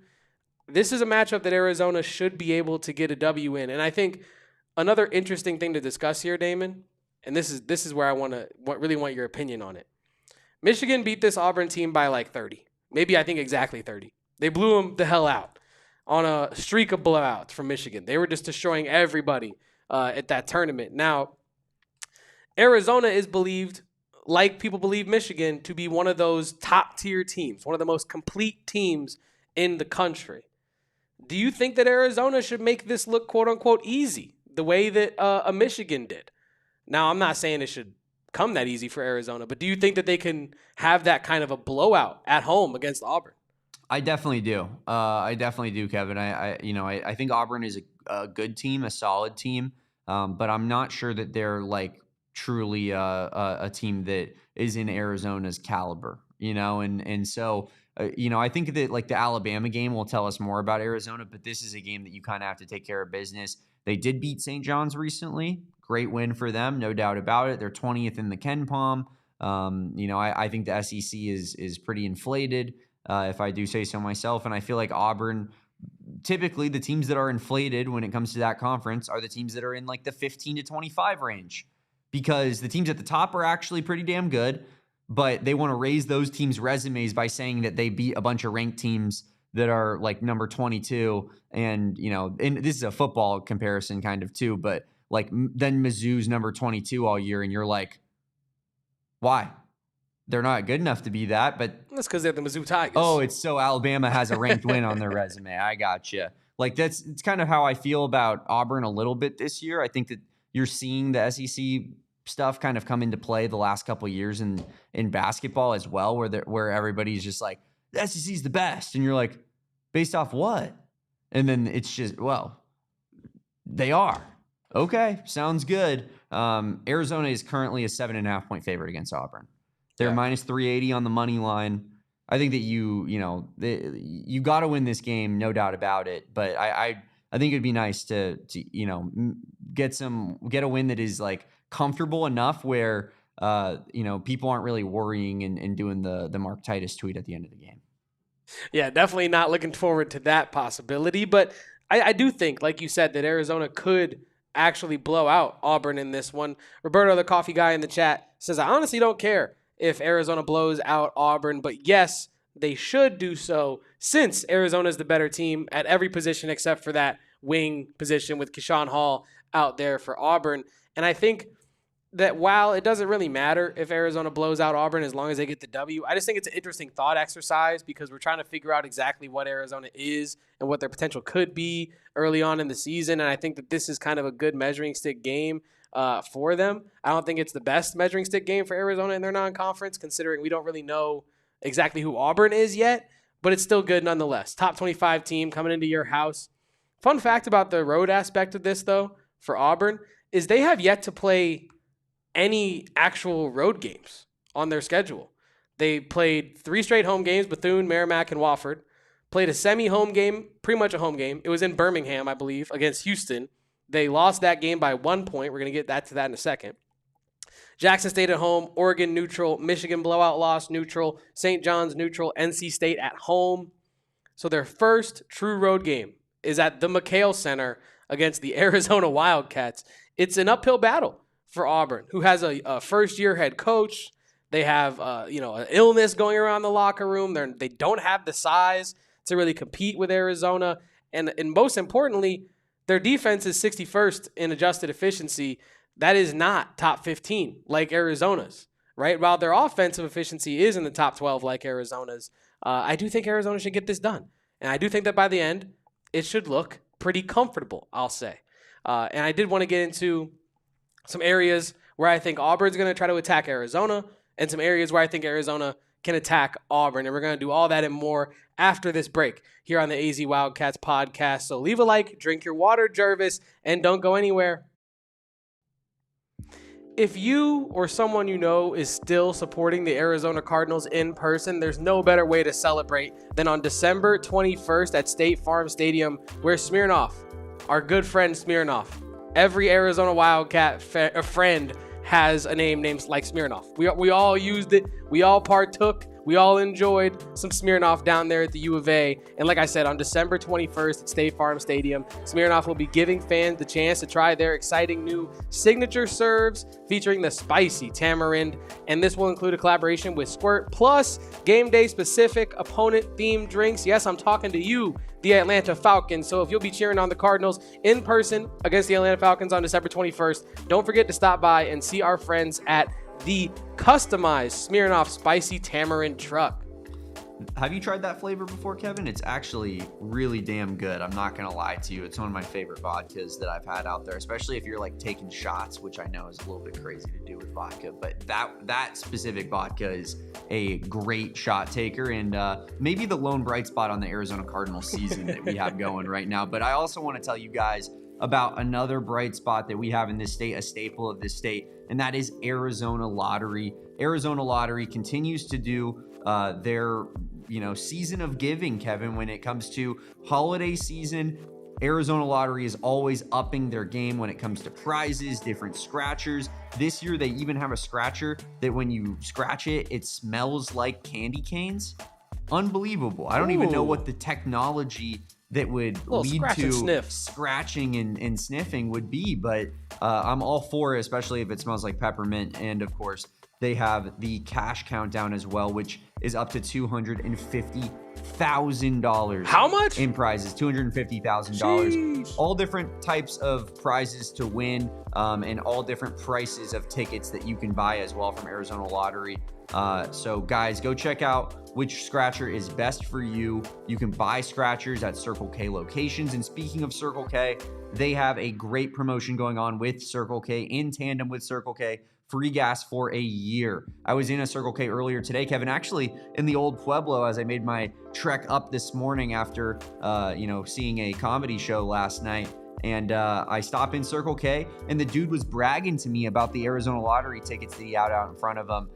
This is a matchup that Arizona should be able to get a W in. And I think another interesting thing to discuss here, Damon, and this is where I really want your opinion on it. Michigan beat this Auburn team by like 30. Maybe I think exactly 30. They blew them the hell out on a streak of blowouts from Michigan. They were just destroying everybody at that tournament. Now, Arizona is believed, like people believe Michigan, to be one of those top-tier teams, one of the most complete teams in the country. Do you think that Arizona should make this look quote-unquote easy, the way that a Michigan did? Now, I'm not saying it should come that easy for Arizona, but do you think that they can have that kind of a blowout at home against Auburn? I definitely do. Kevin. I think Auburn is a good team, a solid team, but I'm not sure that they're like truly a team that is in Arizona's caliber, and so I think that like the Alabama game will tell us more about Arizona, but this is a game that you kind of have to take care of business. They did beat St. John's recently. Great win for them, no doubt about it. They're 20th in the Ken Palm. I think the SEC is pretty inflated, if I do say so myself. And I feel like Auburn, typically the teams that are inflated when it comes to that conference are the teams that are in like the 15 to 25 range, because the teams at the top are actually pretty damn good, but they want to raise those teams' resumes by saying that they beat a bunch of ranked teams that are like number 22. And this is a football comparison kind of too, but like then Mizzou's number 22 all year, and you're like, why? They're not good enough to be that, but that's because they're the Mizzou Tigers. Oh, it's so Alabama has a ranked win on their resume. I gotcha. Like it's kind of how I feel about Auburn a little bit this year. I think that you're seeing the SEC stuff kind of come into play the last couple of years in basketball as well, where everybody's just like, the SEC is the best, and you're like, based off what? And then it's just, well, they are. Okay, sounds good. Arizona is currently a 7.5 point favorite against Auburn. They're minus 380 on the money line. I think that you got to win this game, no doubt about it. But I think it'd be nice to get a win that is like comfortable enough where people aren't really worrying and doing the Mark Titus tweet at the end of the game. Yeah, definitely not looking forward to that possibility. But I do think, like you said, that Arizona could actually blow out Auburn in this one. Roberto, the coffee guy in the chat, says, I honestly don't care if Arizona blows out Auburn, but yes, they should do so since Arizona is the better team at every position except for that wing position with Keyshawn Hall out there for Auburn. And I think that while it doesn't really matter if Arizona blows out Auburn as long as they get the W, I just think it's an interesting thought exercise because we're trying to figure out exactly what Arizona is and what their potential could be early on in the season. And I think that this is kind of a good measuring stick game for them. I don't think it's the best measuring stick game for Arizona in their non-conference, considering we don't really know exactly who Auburn is yet, but it's still good nonetheless. Top 25 team coming into your house. Fun fact about the road aspect of this, though, for Auburn, is they have yet to play any actual road games on their schedule. They played 3 straight home games, Bethune, Merrimack, and Wofford. Played a semi-home game, pretty much a home game. It was in Birmingham, I believe, against Houston. They lost that game by 1 point. We're going to get to that in a second. Jackson State at home, Oregon neutral, Michigan blowout loss neutral, St. John's neutral, NC State at home. So their first true road game is at the McHale Center against the Arizona Wildcats. It's an uphill battle for Auburn, who has a first-year head coach. They have an illness going around the locker room. They don't have the size to really compete with Arizona. And most importantly, their defense is 61st in adjusted efficiency. That is not top 15 like Arizona's, right? While their offensive efficiency is in the top 12 like Arizona's, I do think Arizona should get this done. And I do think that by the end, it should look pretty comfortable, I'll say. And I did want to get into some areas where I think Auburn's going to try to attack Arizona and some areas where I think Arizona can attack Auburn. And we're going to do all that and more after this break here on the AZ Wildcats podcast. So leave a like, drink your water, Jervis, and don't go anywhere. If you or someone you know is still supporting the Arizona Cardinals in person, there's no better way to celebrate than on December 21st at State Farm Stadium, where Smirnoff, our good friend Smirnoff, every Arizona Wildcat friend has a name named like Smirnoff. We all used it. We all partook. We all enjoyed some Smirnoff down there at the U of A. And like I said, on December 21st at State Farm Stadium, Smirnoff will be giving fans the chance to try their exciting new signature serves featuring the spicy tamarind. And this will include a collaboration with Squirt, plus game day specific opponent themed drinks. Yes, I'm talking to you, the Atlanta Falcons. So if you'll be cheering on the Cardinals in person against the Atlanta Falcons on December 21st, don't forget to stop by and see our friends at the customized Smirnoff Spicy Tamarind Truck. Have you tried that flavor before, Kevin? It's actually really damn good. I'm not going to lie to you. It's one of my favorite vodkas that I've had out there, especially if you're like taking shots, which I know is a little bit crazy to do with vodka. But that specific vodka is a great shot taker and maybe the lone bright spot on the Arizona Cardinals season that we have going right now. But I also want to tell you guys about another bright spot that we have in this state, a staple of this state, and that is Arizona Lottery. Arizona Lottery continues to do their season of giving, Kevin. When it comes to holiday season, Arizona Lottery is always upping their game when it comes to prizes, different scratchers. This year, they even have a scratcher that when you scratch it, it smells like candy canes. Unbelievable. I don't even know what the technology that would lead to scratching and sniffing would be, but I'm all for it, especially if it smells like peppermint. And of course, they have the cash countdown as well, which is up to $250,000. How much? In prizes, $250,000. All different types of prizes to win, and all different prices of tickets that you can buy as well from Arizona Lottery. So guys, go check out which scratcher is best for you. You can buy scratchers at Circle K locations. And speaking of Circle K, they have a great promotion going on with Circle K in tandem with Circle K. Free gas for a year. I was in a Circle K earlier today, Kevin, actually in the old Pueblo as I made my trek up this morning after, seeing a comedy show last night. And I stop in Circle K, and the dude was bragging to me about the Arizona Lottery tickets that he had out in front of him.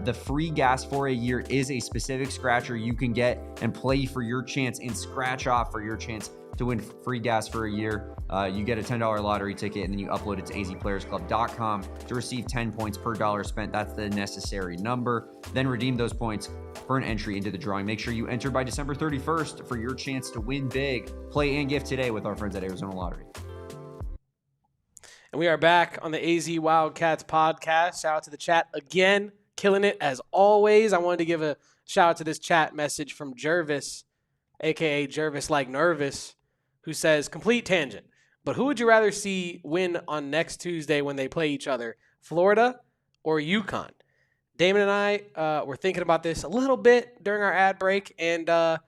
The free gas for a year is a specific scratcher you can get and play for your chance and scratch off for your chance to win free gas for a year. You get a $10 lottery ticket, and then you upload it to azplayersclub.com to receive 10 points per dollar spent. That's the necessary number. Then redeem those points for an entry into the drawing. Make sure you enter by December 31st for your chance to win big. Play and gift today with our friends at Arizona Lottery. And we are back on the AZ Wildcats podcast. Shout out to the chat again, killing it as always. I wanted to give a shout out to this chat message from Jervis, aka Jervis Like Nervous, who says, complete tangent, but who would you rather see win on next Tuesday when they play each other, Florida or UConn? Damon and I were thinking about this a little bit during our ad break, and I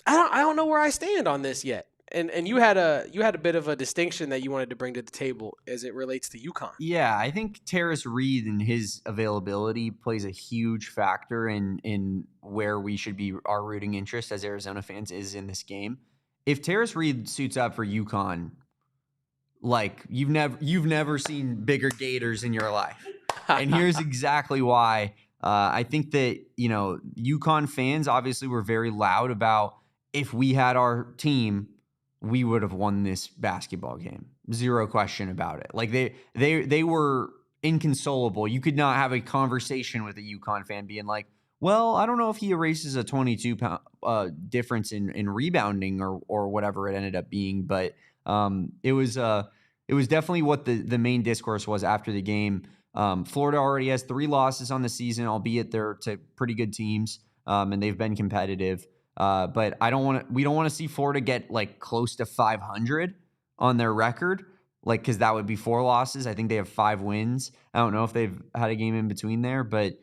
don't know where I stand on this yet. And you had a bit of a distinction that you wanted to bring to the table as it relates to UConn. Yeah, I think Terrace Reed and his availability plays a huge factor in where we should be our rooting interest as Arizona fans is in this game. If Terrace Reed suits up for UConn, like you've never seen bigger Gators in your life. And here's exactly why. I think that, UConn fans obviously were very loud about, if we had our team, we would have won this basketball game. Zero question about it. Like they were inconsolable. You could not have a conversation with a UConn fan being like, well, I don't know if he erases a 22-pound difference in rebounding or whatever it ended up being, but it was definitely what the main discourse was after the game. Florida already has 3 losses on the season, albeit they're to pretty good teams, and they've been competitive. But we don't want to see Florida get like close to 500 on their record, like, because that would be 4 losses. I think they have 5 wins. I don't know if they've had a game in between there, but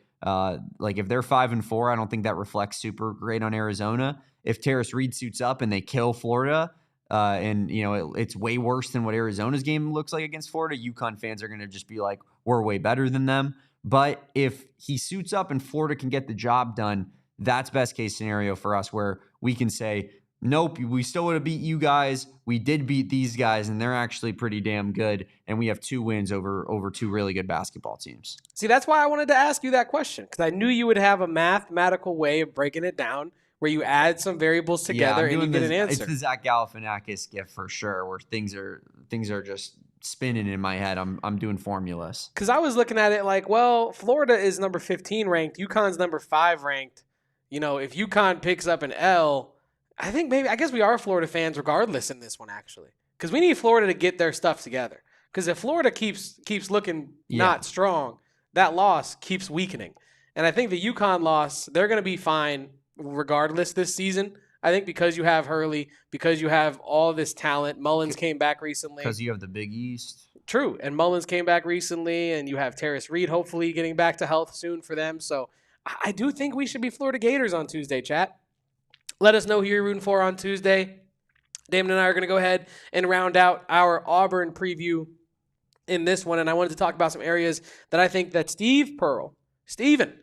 like if they're 5-4, I don't think that reflects super great on Arizona. If Terrace Reed suits up and they kill Florida, and it's way worse than what Arizona's game looks like against Florida, UConn fans are going to just be like, we're way better than them. But if he suits up and Florida can get the job done, that's best case scenario for us, where we can say, nope, we still would have beat you guys. We did beat these guys, and they're actually pretty damn good. And we have 2 wins over 2 really good basketball teams. See, that's why I wanted to ask you that question, because I knew you would have a mathematical way of breaking it down where you add some variables together and you get an answer. It's the Zach Galifianakis gift for sure, where things are just spinning in my head. I'm doing formulas. Because I was looking at it like, well, Florida is number 15 ranked. UConn's number 5 ranked. If UConn picks up an L, I guess we are Florida fans regardless in this one, actually. Because we need Florida to get their stuff together. Because if Florida keeps looking not strong, that loss keeps weakening. And I think the UConn loss, they're going to be fine regardless this season. I think because you have Hurley, because you have all this talent. Mullins came back recently. Because you have the Big East. True. And Mullins came back recently, and you have Terrace Reed hopefully getting back to health soon for them. So I do think we should be Florida Gators on Tuesday, chat. Let us know who you're rooting for on Tuesday. Damon and I are going to go ahead and round out our Auburn preview in this one. And I wanted to talk about some areas that I think that Steven,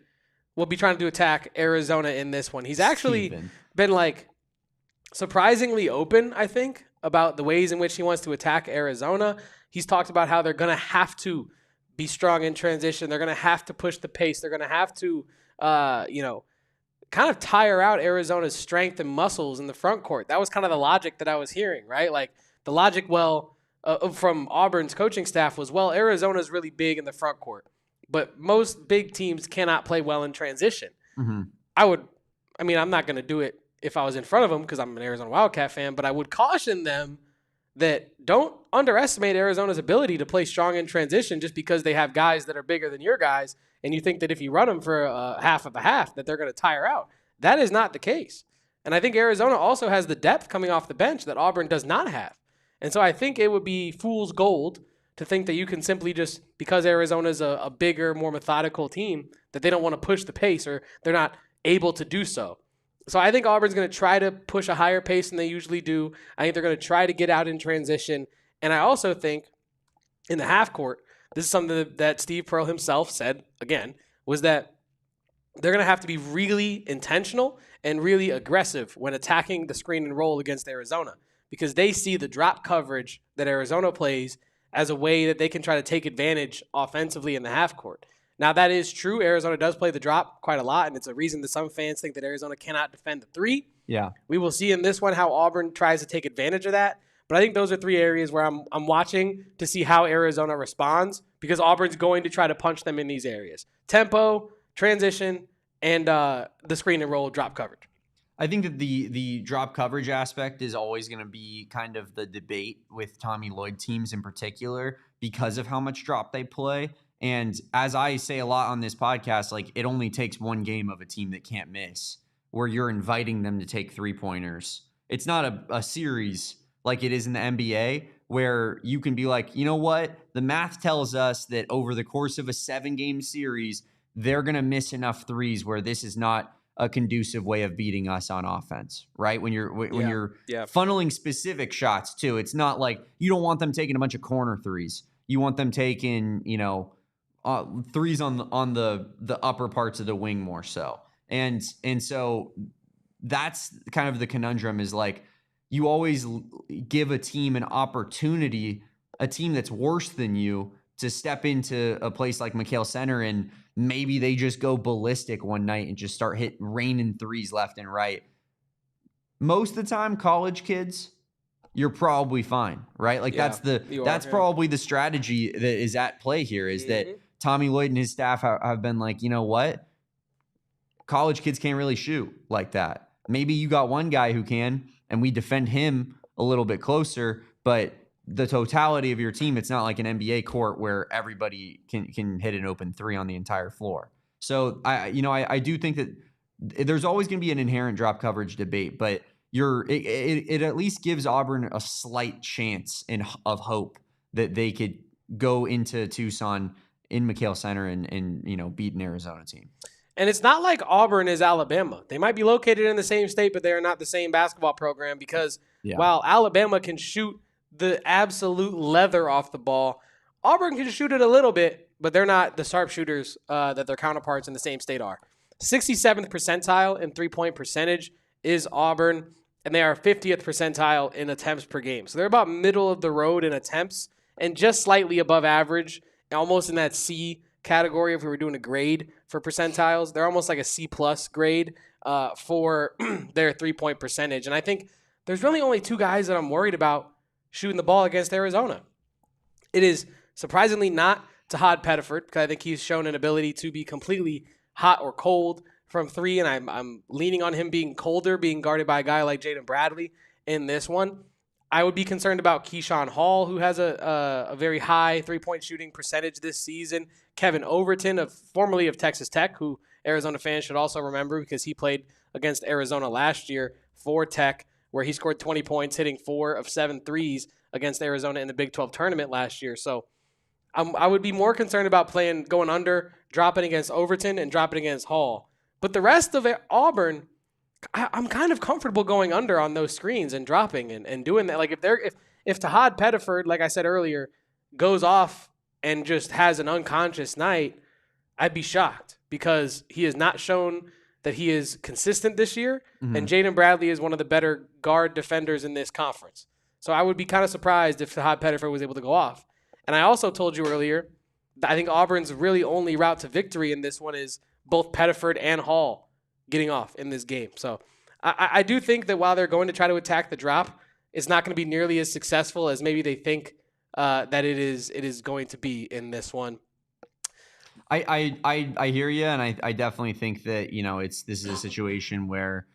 will be trying to attack Arizona in this one. He's actually been like surprisingly open, I think, about the ways in which he wants to attack Arizona. He's talked about how they're going to have to be strong in transition. They're going to have to push the pace. They're going to have to, kind of tire out Arizona's strength and muscles in the front court. That was kind of the logic that I was hearing, right? Like the logic, from Auburn's coaching staff was, Arizona's really big in the front court, but most big teams cannot play well in transition. Mm-hmm. I'm not going to do it if I was in front of them because I'm an Arizona Wildcat fan, but I would caution them that don't underestimate Arizona's ability to play strong in transition just because they have guys that are bigger than your guys, and you think that if you run them for half of a half that they're going to tire out. That is not the case. And I think Arizona also has the depth coming off the bench that Auburn does not have. And so I think it would be fool's gold to think that you can simply just, because Arizona's a bigger, more methodical team, that they don't want to push the pace or they're not able to do so. So I think Auburn's going to try to push a higher pace than they usually do. I think they're going to try to get out in transition. And I also think in the half court, this is something that Steve Pearl himself said, again, was that they're going to have to be really intentional and really aggressive when attacking the screen and roll against Arizona, because they see the drop coverage that Arizona plays as a way that they can try to take advantage offensively in the half court. Now, that is true. Arizona does play the drop quite a lot, and it's a reason that some fans think that Arizona cannot defend the 3. Yeah. We will see in this one how Auburn tries to take advantage of that. But I think those are 3 areas where I'm watching to see how Arizona responds, because Auburn's going to try to punch them in these areas. Tempo, transition, and the screen and roll drop coverage. I think that the drop coverage aspect is always going to be kind of the debate with Tommy Lloyd teams in particular because of how much drop they play. And as I say a lot on this podcast, like, it only takes one game of a team that can't miss where you're inviting them to take 3-pointers. It's not a series like it is in the NBA where you can be like, you know what? The math tells us that over the course of a 7-game series, they're going to miss enough threes where this is not a conducive way of beating us on offense, right? When you're funneling specific shots too. It's not like you don't want them taking a bunch of corner threes. You want them taking, threes on the upper parts of the wing more so. And so that's kind of the conundrum, is like, you always give a team an opportunity a team that's worse than you to step into a place like McHale Center and maybe they just go ballistic one night and just start raining threes left and right. Most of the time, college kids, you're probably fine, right? Like that's probably the strategy that is at play here is that Tommy Lloyd and his staff have been like, you know what? College kids can't really shoot like that. Maybe you got one guy who can, and we defend him a little bit closer, but the totality of your team, it's not like an NBA court where everybody can hit an open three on the entire floor. So I do think that there's always going to be an inherent drop coverage debate, but it at least gives Auburn a slight chance of hope that they could go into Tucson in McHale Center and beat an Arizona team. And it's not like Auburn is Alabama. They might be located in the same state, but they are not the same basketball program because while Alabama can shoot the absolute leather off the ball, Auburn can shoot it a little bit, but they're not the sharpshooters that their counterparts in the same state are. 67th percentile in three-point percentage is Auburn, and they are 50th percentile in attempts per game. So they're about middle of the road in attempts and just slightly above average, almost in that C category if we were doing a grade for percentiles. They're almost like a C-plus grade for their three-point percentage. And I think there's really only two guys that I'm worried about shooting the ball against Arizona. It is surprisingly not Tahad Pettiford, because I think he's shown an ability to be completely hot or cold from three, and I'm leaning on him being colder, being guarded by a guy like Jaden Bradley in this one. I would be concerned about Keyshawn Hall, who has a very high three-point shooting percentage this season. Kevin Overton, formerly of Texas Tech, who Arizona fans should also remember because he played against Arizona last year for Tech, where he scored 20 points, hitting 4 of 7 threes against Arizona in the Big 12 tournament last year. So I would be more concerned about going under, dropping against Overton, and dropping against Hall. But the rest of Auburn, I'm kind of comfortable going under on those screens and dropping and doing that. Like if Tahad Pettiford, like I said earlier, goes off and just has an unconscious night, I'd be shocked because he has not shown that he is consistent this year, and Jaden Bradley is one of the better guard defenders in this conference. So I would be kind of surprised if Tahad Pettiford was able to go off. And I also told you earlier that I think Auburn's really only route to victory in this one is both Pettiford and Hall getting off in this game. So I do think that while they're going to try to attack the drop, it's not going to be nearly as successful as maybe they think that it is going to be in this one. I hear you, and I definitely think that this is a situation where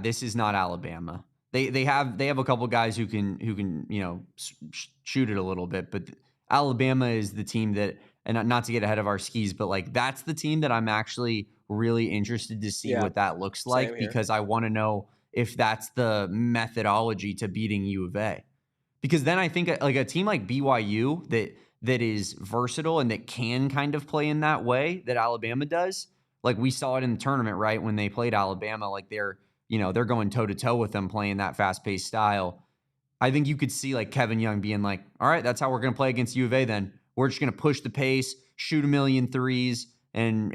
this is not Alabama. They have a couple guys who can shoot it a little bit, but Alabama is the team that, and not to get ahead of our skis, but like that's the team that I'm actually really interested to see what that looks like, because I want to know if that's the methodology to beating U of A. Because then I think like a team like BYU that is versatile and that can kind of play in that way that Alabama does. Like we saw it in the tournament, right? When they played Alabama, like they're going toe to toe with them playing that fast paced style. I think you could see like Kevin Young being like, all right, that's how we're going to play against U of A then. We're just going to push the pace, shoot a million threes. And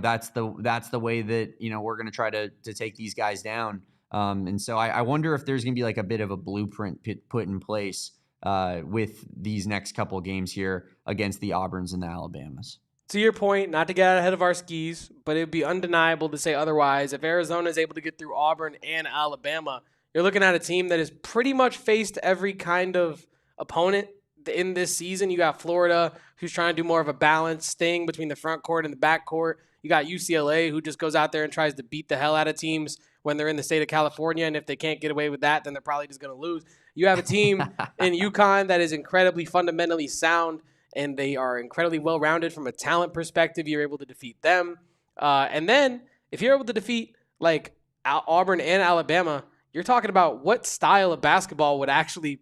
that's the way that, we're going to try to take these guys down. And so I wonder if there's going to be like a bit of a blueprint put in place with these next couple of games here against the Auburns and the Alabamas. To your point, not to get ahead of our skis, but it would be undeniable to say otherwise. If Arizona is able to get through Auburn and Alabama, you're looking at a team that has pretty much faced every kind of opponent in this season. You got Florida, who's trying to do more of a balanced thing between the front court and the back court. You got UCLA, who just goes out there and tries to beat the hell out of teams when they're in the state of California, and if they can't get away with that, then they're probably just going to lose. You have a team in UConn that is incredibly fundamentally sound, and they are incredibly well-rounded from a talent perspective. You're able to defeat them. And then if you're able to defeat like Auburn and Alabama, you're talking about what style of basketball would actually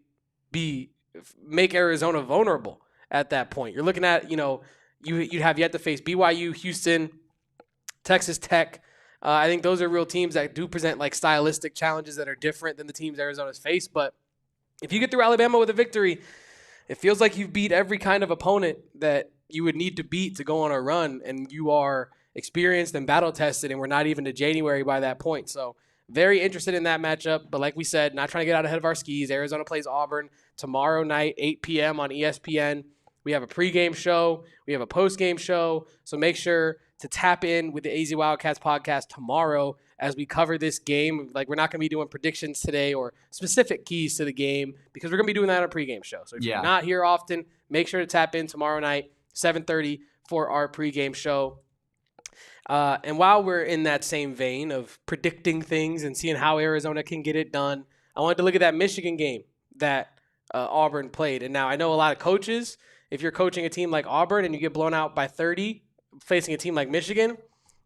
make Arizona vulnerable at that point. You're looking at, you'd have yet to face BYU, Houston, Texas Tech. I think those are real teams that do present like stylistic challenges that are different than the teams Arizona's faced. But if you get through Alabama with a victory, it feels like you've beat every kind of opponent that you would need to beat to go on a run, and you are experienced and battle-tested, and we're not even to January by that point. So very interested in that matchup. But like we said, not trying to get out ahead of our skis. Arizona plays Auburn tomorrow night, 8 p.m. on ESPN. We have a pregame show. We have a postgame show. So make sure to tap in with the AZ Wildcats podcast tomorrow as we cover this game. Like, we're not going to be doing predictions today or specific keys to the game because we're going to be doing that on a pregame show. So if you're not here often, make sure to tap in tomorrow night, 7:30 for our pregame show. And while we're in that same vein of predicting things and seeing how Arizona can get it done, I wanted to look at that Michigan game that Auburn played. And now I know a lot of coaches, if you're coaching a team like Auburn and you get blown out by 30 facing a team like Michigan,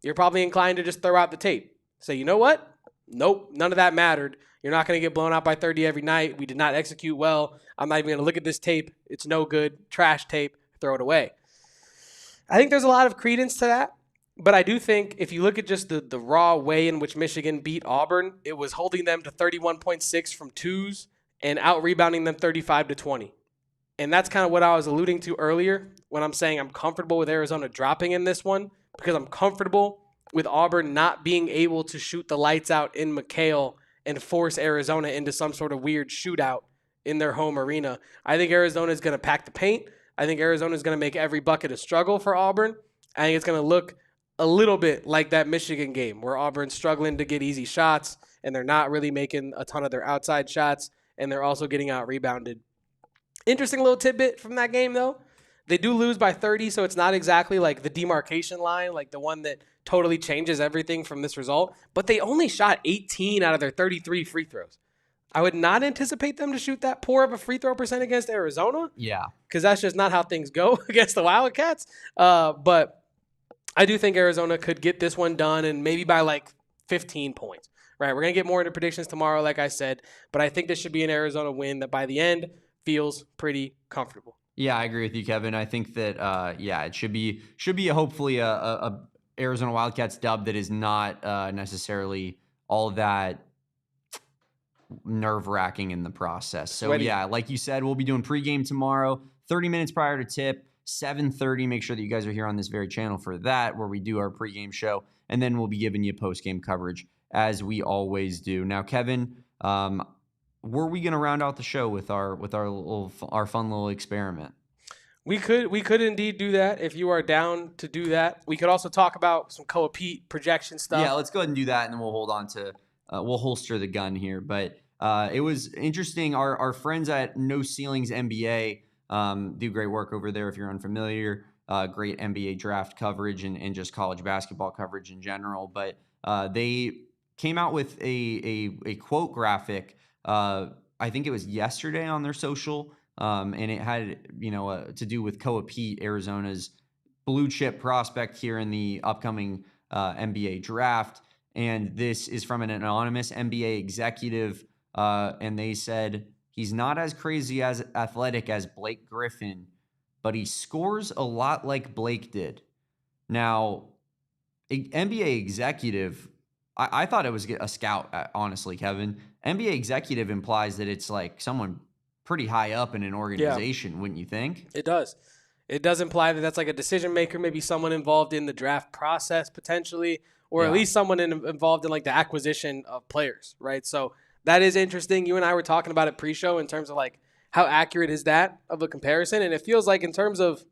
you're probably inclined to just throw out the tape. Say, you know what? Nope, none of that mattered. You're not going to get blown out by 30 every night. We did not execute well. I'm not even going to look at this tape. It's no good. Trash tape. Throw it away. I think there's a lot of credence to that. But I do think if you look at just the raw way in which Michigan beat Auburn, it was holding them to 31.6 from twos and out-rebounding them 35-20. And that's kind of what I was alluding to earlier when I'm saying I'm comfortable with Arizona dropping in this one because I'm comfortable with Auburn not being able to shoot the lights out in McHale and force Arizona into some sort of weird shootout in their home arena. I think Arizona is going to pack the paint. I think Arizona is going to make every bucket a struggle for Auburn. I think it's going to look a little bit like that Michigan game where Auburn's struggling to get easy shots and they're not really making a ton of their outside shots and they're also getting out-rebounded. Interesting little tidbit from that game, though. They do lose by 30, so it's not exactly like the demarcation line, like the one that totally changes everything from this result. But they only shot 18 out of their 33 free throws. I would not anticipate them to shoot that poor of a free throw percent against Arizona. Yeah. Because that's just not how things go against the Wildcats. But I do think Arizona could get this one done and maybe by like 15 points. Right? We're going to get more into predictions tomorrow, like I said. But I think this should be an Arizona win that by the end feels pretty comfortable. Yeah, I agree with you, Kevin. I think that it should be hopefully a Arizona Wildcats dub that is not necessarily all that nerve-wracking in the process. So yeah, like you said, we'll be doing pregame tomorrow, 30 minutes prior to tip, 7:30. Make sure that you guys are here on this very channel for that, where we do our pregame show, and then we'll be giving you postgame coverage as we always do. Now, Kevin, were we going to round out the show with our fun little experiment? We could indeed do that if you are down to do that. We could also talk about some Koa Peat projection stuff. Yeah, let's go ahead and do that, and then we'll hold on to we'll holster the gun here. But it was interesting. Our friends at No Ceilings NBA do great work over there. If you're unfamiliar, great NBA draft coverage and just college basketball coverage in general. But they came out with a quote graphic. I think it was yesterday on their social, and it had to do with Koa Peat, Arizona's blue chip prospect here in the upcoming NBA draft. And this is from an anonymous NBA executive, and they said he's not as crazy as athletic as Blake Griffin, but he scores a lot like Blake did. Now, NBA executive, I thought it was a scout, honestly, Kevin. NBA executive implies that it's like someone pretty high up in an organization, wouldn't you think? It does. It does imply that that's like a decision maker, maybe someone involved in the draft process potentially, or at least someone involved in like the acquisition of players, right? So that is interesting. You and I were talking about it pre-show in terms of like how accurate is that of a comparison, and it feels like in terms of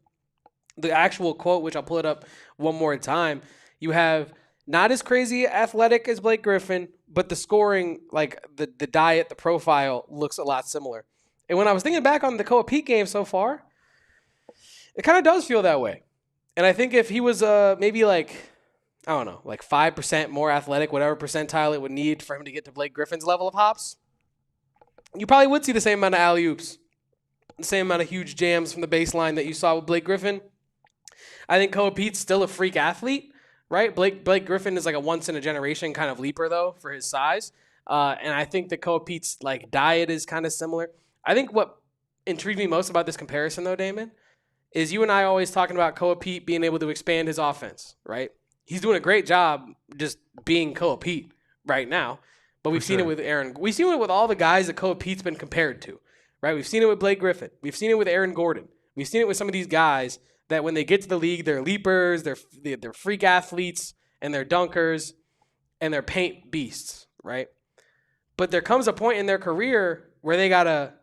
the actual quote, which I'll pull it up one more time, you have not as crazy athletic as Blake Griffin, but the scoring, like the diet, the profile looks a lot similar. And when I was thinking back on the Koa Peat game so far, it kind of does feel that way. And I think if he was maybe like, I don't know, like 5% more athletic, whatever percentile it would need for him to get to Blake Griffin's level of hops, you probably would see the same amount of alley-oops, the same amount of huge jams from the baseline that you saw with Blake Griffin. I think Koa Peat's still a freak athlete, right? Blake Griffin is like a once-in-a-generation kind of leaper, though, for his size. And I think that Koa Peat's like diet is kind of similar. I think what intrigued me most about this comparison, though, Damon, is you and I always talking about Koa Peat being able to expand his offense, right? He's doing a great job just being Koa Peat right now. But we've seen it with Aaron. We've seen it with all the guys that Koa Peat's been compared to, right? We've seen it with Blake Griffin. We've seen it with Aaron Gordon. We've seen it with some of these guys that when they get to the league, they're leapers, they're freak athletes, and they're dunkers, and they're paint beasts, right? But there comes a point in their career where they got to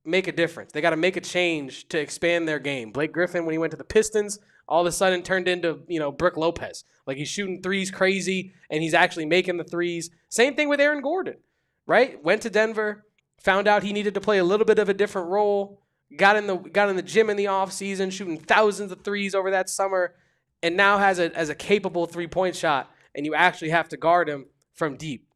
make a difference. They got to make a change to expand their game. Blake Griffin, when he went to the Pistons, all of a sudden turned into, Brook Lopez. Like, he's shooting threes crazy, and he's actually making the threes. Same thing with Aaron Gordon, right? Went to Denver, found out he needed to play a little bit of a different role, got in the gym in the offseason, shooting thousands of threes over that summer, and now has a capable three-point shot, and you actually have to guard him from deep.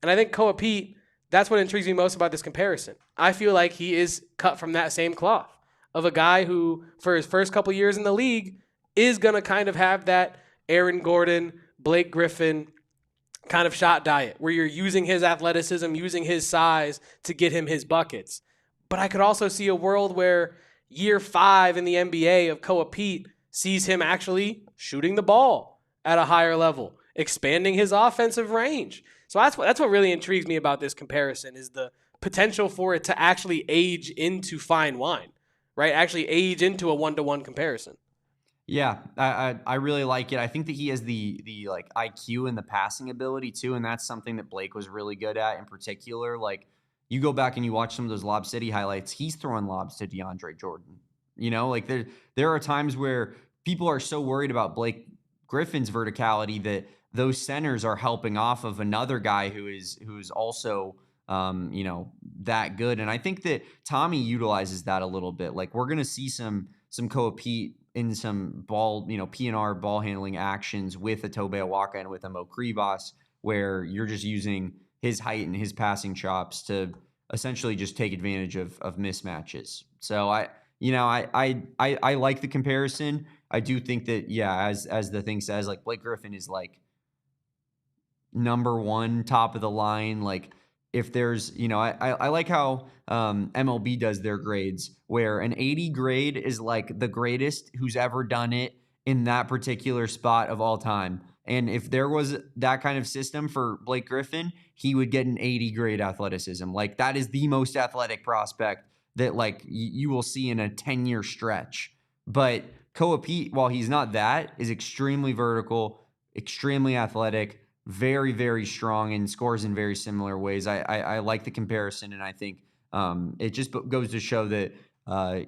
And I think Koa Peat, that's what intrigues me most about this comparison. I feel like he is cut from that same cloth of a guy who, for his first couple years in the league, is going to kind of have that Aaron Gordon, Blake Griffin kind of shot diet where you're using his athleticism, using his size to get him his buckets. But I could also see a world where year 5 in the NBA of Koa Peat sees him actually shooting the ball at a higher level, expanding his offensive range. So that's what really intrigues me about this comparison is the potential for it to actually age into fine wine, right? Actually age into a 1-to-1 comparison. Yeah, I really like it. I think that he has the like IQ and the passing ability too, and that's something that Blake was really good at in particular. Like, you go back and you watch some of those Lob City highlights, he's throwing lobs to DeAndre Jordan. Like there are times where people are so worried about Blake Griffin's verticality that those centers are helping off of another guy who's also that good. And I think that Tommy utilizes that a little bit. Like, we're gonna see some Koa Peat in some ball, P&R ball handling actions with a Tobe Awaka and with a Mo Krivas, where you're just using his height and his passing chops to essentially just take advantage of mismatches. So I like the comparison. I do think that, as the thing says, like, Blake Griffin is like number 1, top of the line. Like, if there's, I like how MLB does their grades, where an 80 grade is like the greatest who's ever done it in that particular spot of all time. And if there was that kind of system for Blake Griffin, he would get an 80 grade athleticism. Like, that is the most athletic prospect that, like, you will see in a 10-year stretch. But Koa Peat, while he's not that, is extremely vertical, extremely athletic, very, very strong, and scores in very similar ways. I like the comparison, and I think it just goes to show that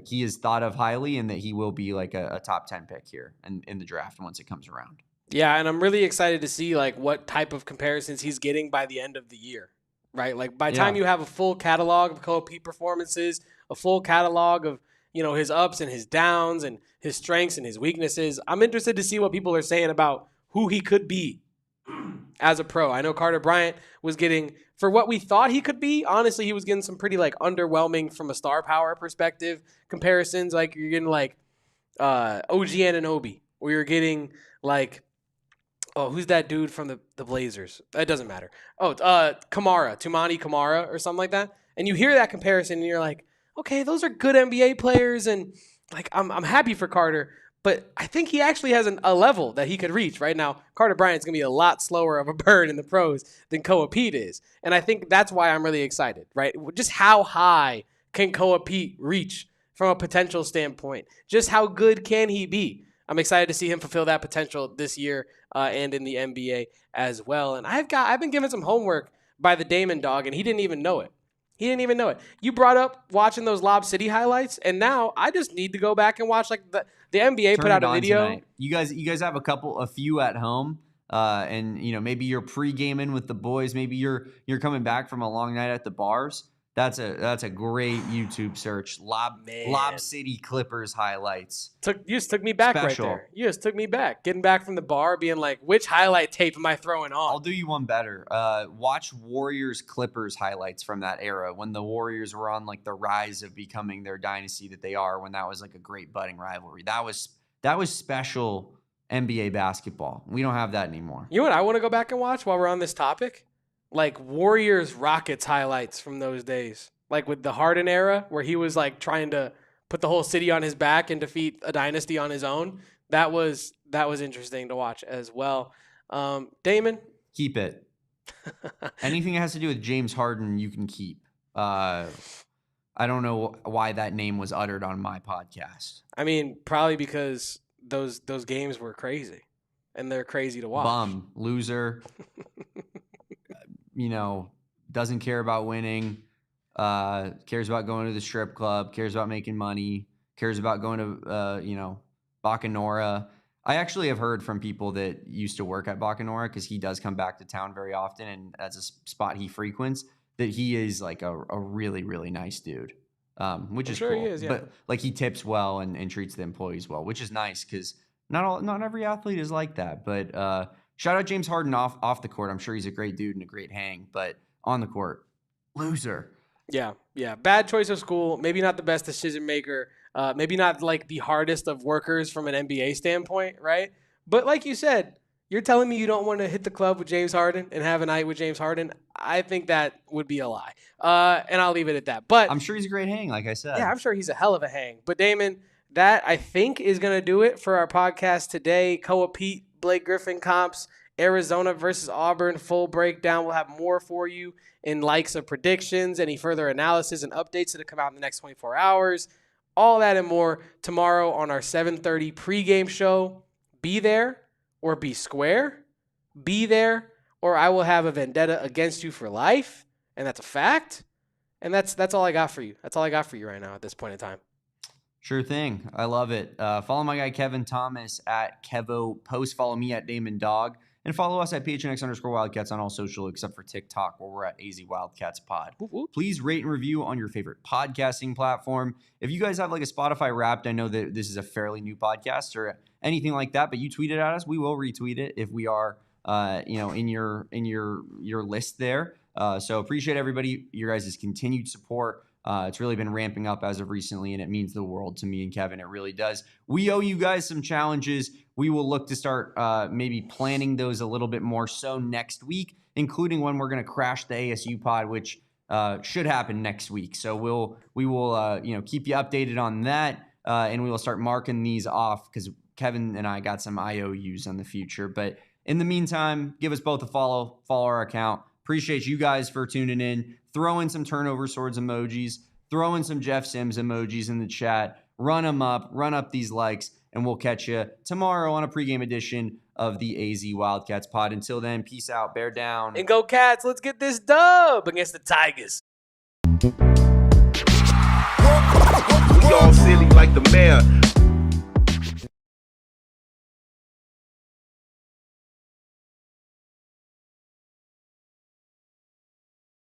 he is thought of highly and that he will be like a top 10 pick here in the draft once it comes around. Yeah, and I'm really excited to see like what type of comparisons he's getting by the end of the year, right? Like, by the time you have a full catalog of Koa Peat performances, a full catalog of his ups and his downs and his strengths and his weaknesses, I'm interested to see what people are saying about who he could be as a pro. I know Carter Bryant was getting, for what we thought he could be, honestly, he was getting some pretty like underwhelming from a star power perspective comparisons. Like, you're getting like OG Anunoby, or you're getting like, who's that dude from the Blazers? It doesn't matter. Tumani Kamara or something like that. And you hear that comparison and you're like, okay, those are good NBA players, and like I'm happy for Carter. But I think he actually has a level that he could reach right now. Carter Bryant's going to be a lot slower of a bird in the pros than Koa Peat is. And I think that's why I'm really excited, right? Just how high can Koa Peat reach from a potential standpoint? Just how good can he be? I'm excited to see him fulfill that potential this year and in the NBA as well. And I've been given some homework by the Damon dog, and he didn't even know it. You brought up watching those Lob City highlights, and now I just need to go back and watch like the NBA put out a video. Tonight. You guys have a few at home, and maybe you're pre-gaming with the boys. Maybe you're coming back from a long night at the bars. That's a great YouTube search. Lob City Clippers highlights. You just took me back. Special. Right there. You just took me back. Getting back from the bar, being like, which highlight tape am I throwing on? I'll do you one better. Watch Warriors Clippers highlights from that era when the Warriors were on like the rise of becoming their dynasty that they are. When that was like a great budding rivalry. That was special NBA basketball. We don't have that anymore. You know what I want to go back and watch while we're on this topic? Like Warriors Rockets highlights from those days, like with the Harden era where he was like trying to put the whole city on his back and defeat a dynasty on his own. That was interesting to watch as well. Damon, keep it. Anything that has to do with James Harden, you can keep. I don't know why that name was uttered on my podcast. I mean, probably because those games were crazy, and they're crazy to watch. Bum, loser. doesn't care about winning, cares about going to the strip club, cares about making money, cares about going to, Bacanora. I actually have heard from people that used to work at Bacanora, because he does come back to town very often, and that's a spot he frequents, that he is like a really, really nice dude, which is cool. He is, yeah. But like, he tips well and treats the employees well, which is nice, because not every athlete is like that. But shout out James Harden off the court. I'm sure he's a great dude and a great hang, but on the court, loser. Yeah. Bad choice of school. Maybe not the best decision maker. Maybe not like the hardest of workers from an NBA standpoint, right? But like you said, you're telling me you don't want to hit the club with James Harden and have a night with James Harden? I think that would be a lie. And I'll leave it at that. But I'm sure he's a great hang, like I said. Yeah, I'm sure he's a hell of a hang. But Damon, that I think is going to do it for our podcast today. Koa Peat, Blake Griffin comps, Arizona versus Auburn, full breakdown. We'll have more for you in likes of predictions, any further analysis and updates that come out in the next 24 hours. All that and more tomorrow on our 7:30 pregame show. Be there or be square. Be there or I will have a vendetta against you for life. And that's a fact. And that's all I got for you. That's all I got for you right now at this point in time. Sure thing. I love it. Follow my guy Kevin Thomas at Kevo Post. Follow me at Damon Dog. And follow us at PHNX_Wildcats on all social except for TikTok, where we're at AZ Wildcats Pod. Please rate and review on your favorite podcasting platform. If you guys have like a Spotify Wrapped, I know that this is a fairly new podcast or anything like that, but you tweet it at us, we will retweet it if we are, in your list there. So appreciate everybody, your guys' continued support. It's really been ramping up as of recently, and it means the world to me and Kevin. It really does. We owe you guys some challenges. We will look to start maybe planning those a little bit more so next week, including when we're going to crash the ASU pod, which should happen next week. So we will keep you updated on that, and we will start marking these off because Kevin and I got some IOUs on the future. But in the meantime, give us both a follow our account. Appreciate you guys for tuning in. Throw in some turnover swords emojis. Throw in some Jeff Sims emojis in the chat. Run up these likes, and we'll catch you tomorrow on a pregame edition of the AZ Wildcats pod. Until then, peace out, bear down. And go Cats, let's get this dub against the Tigers. We all silly like the mayor.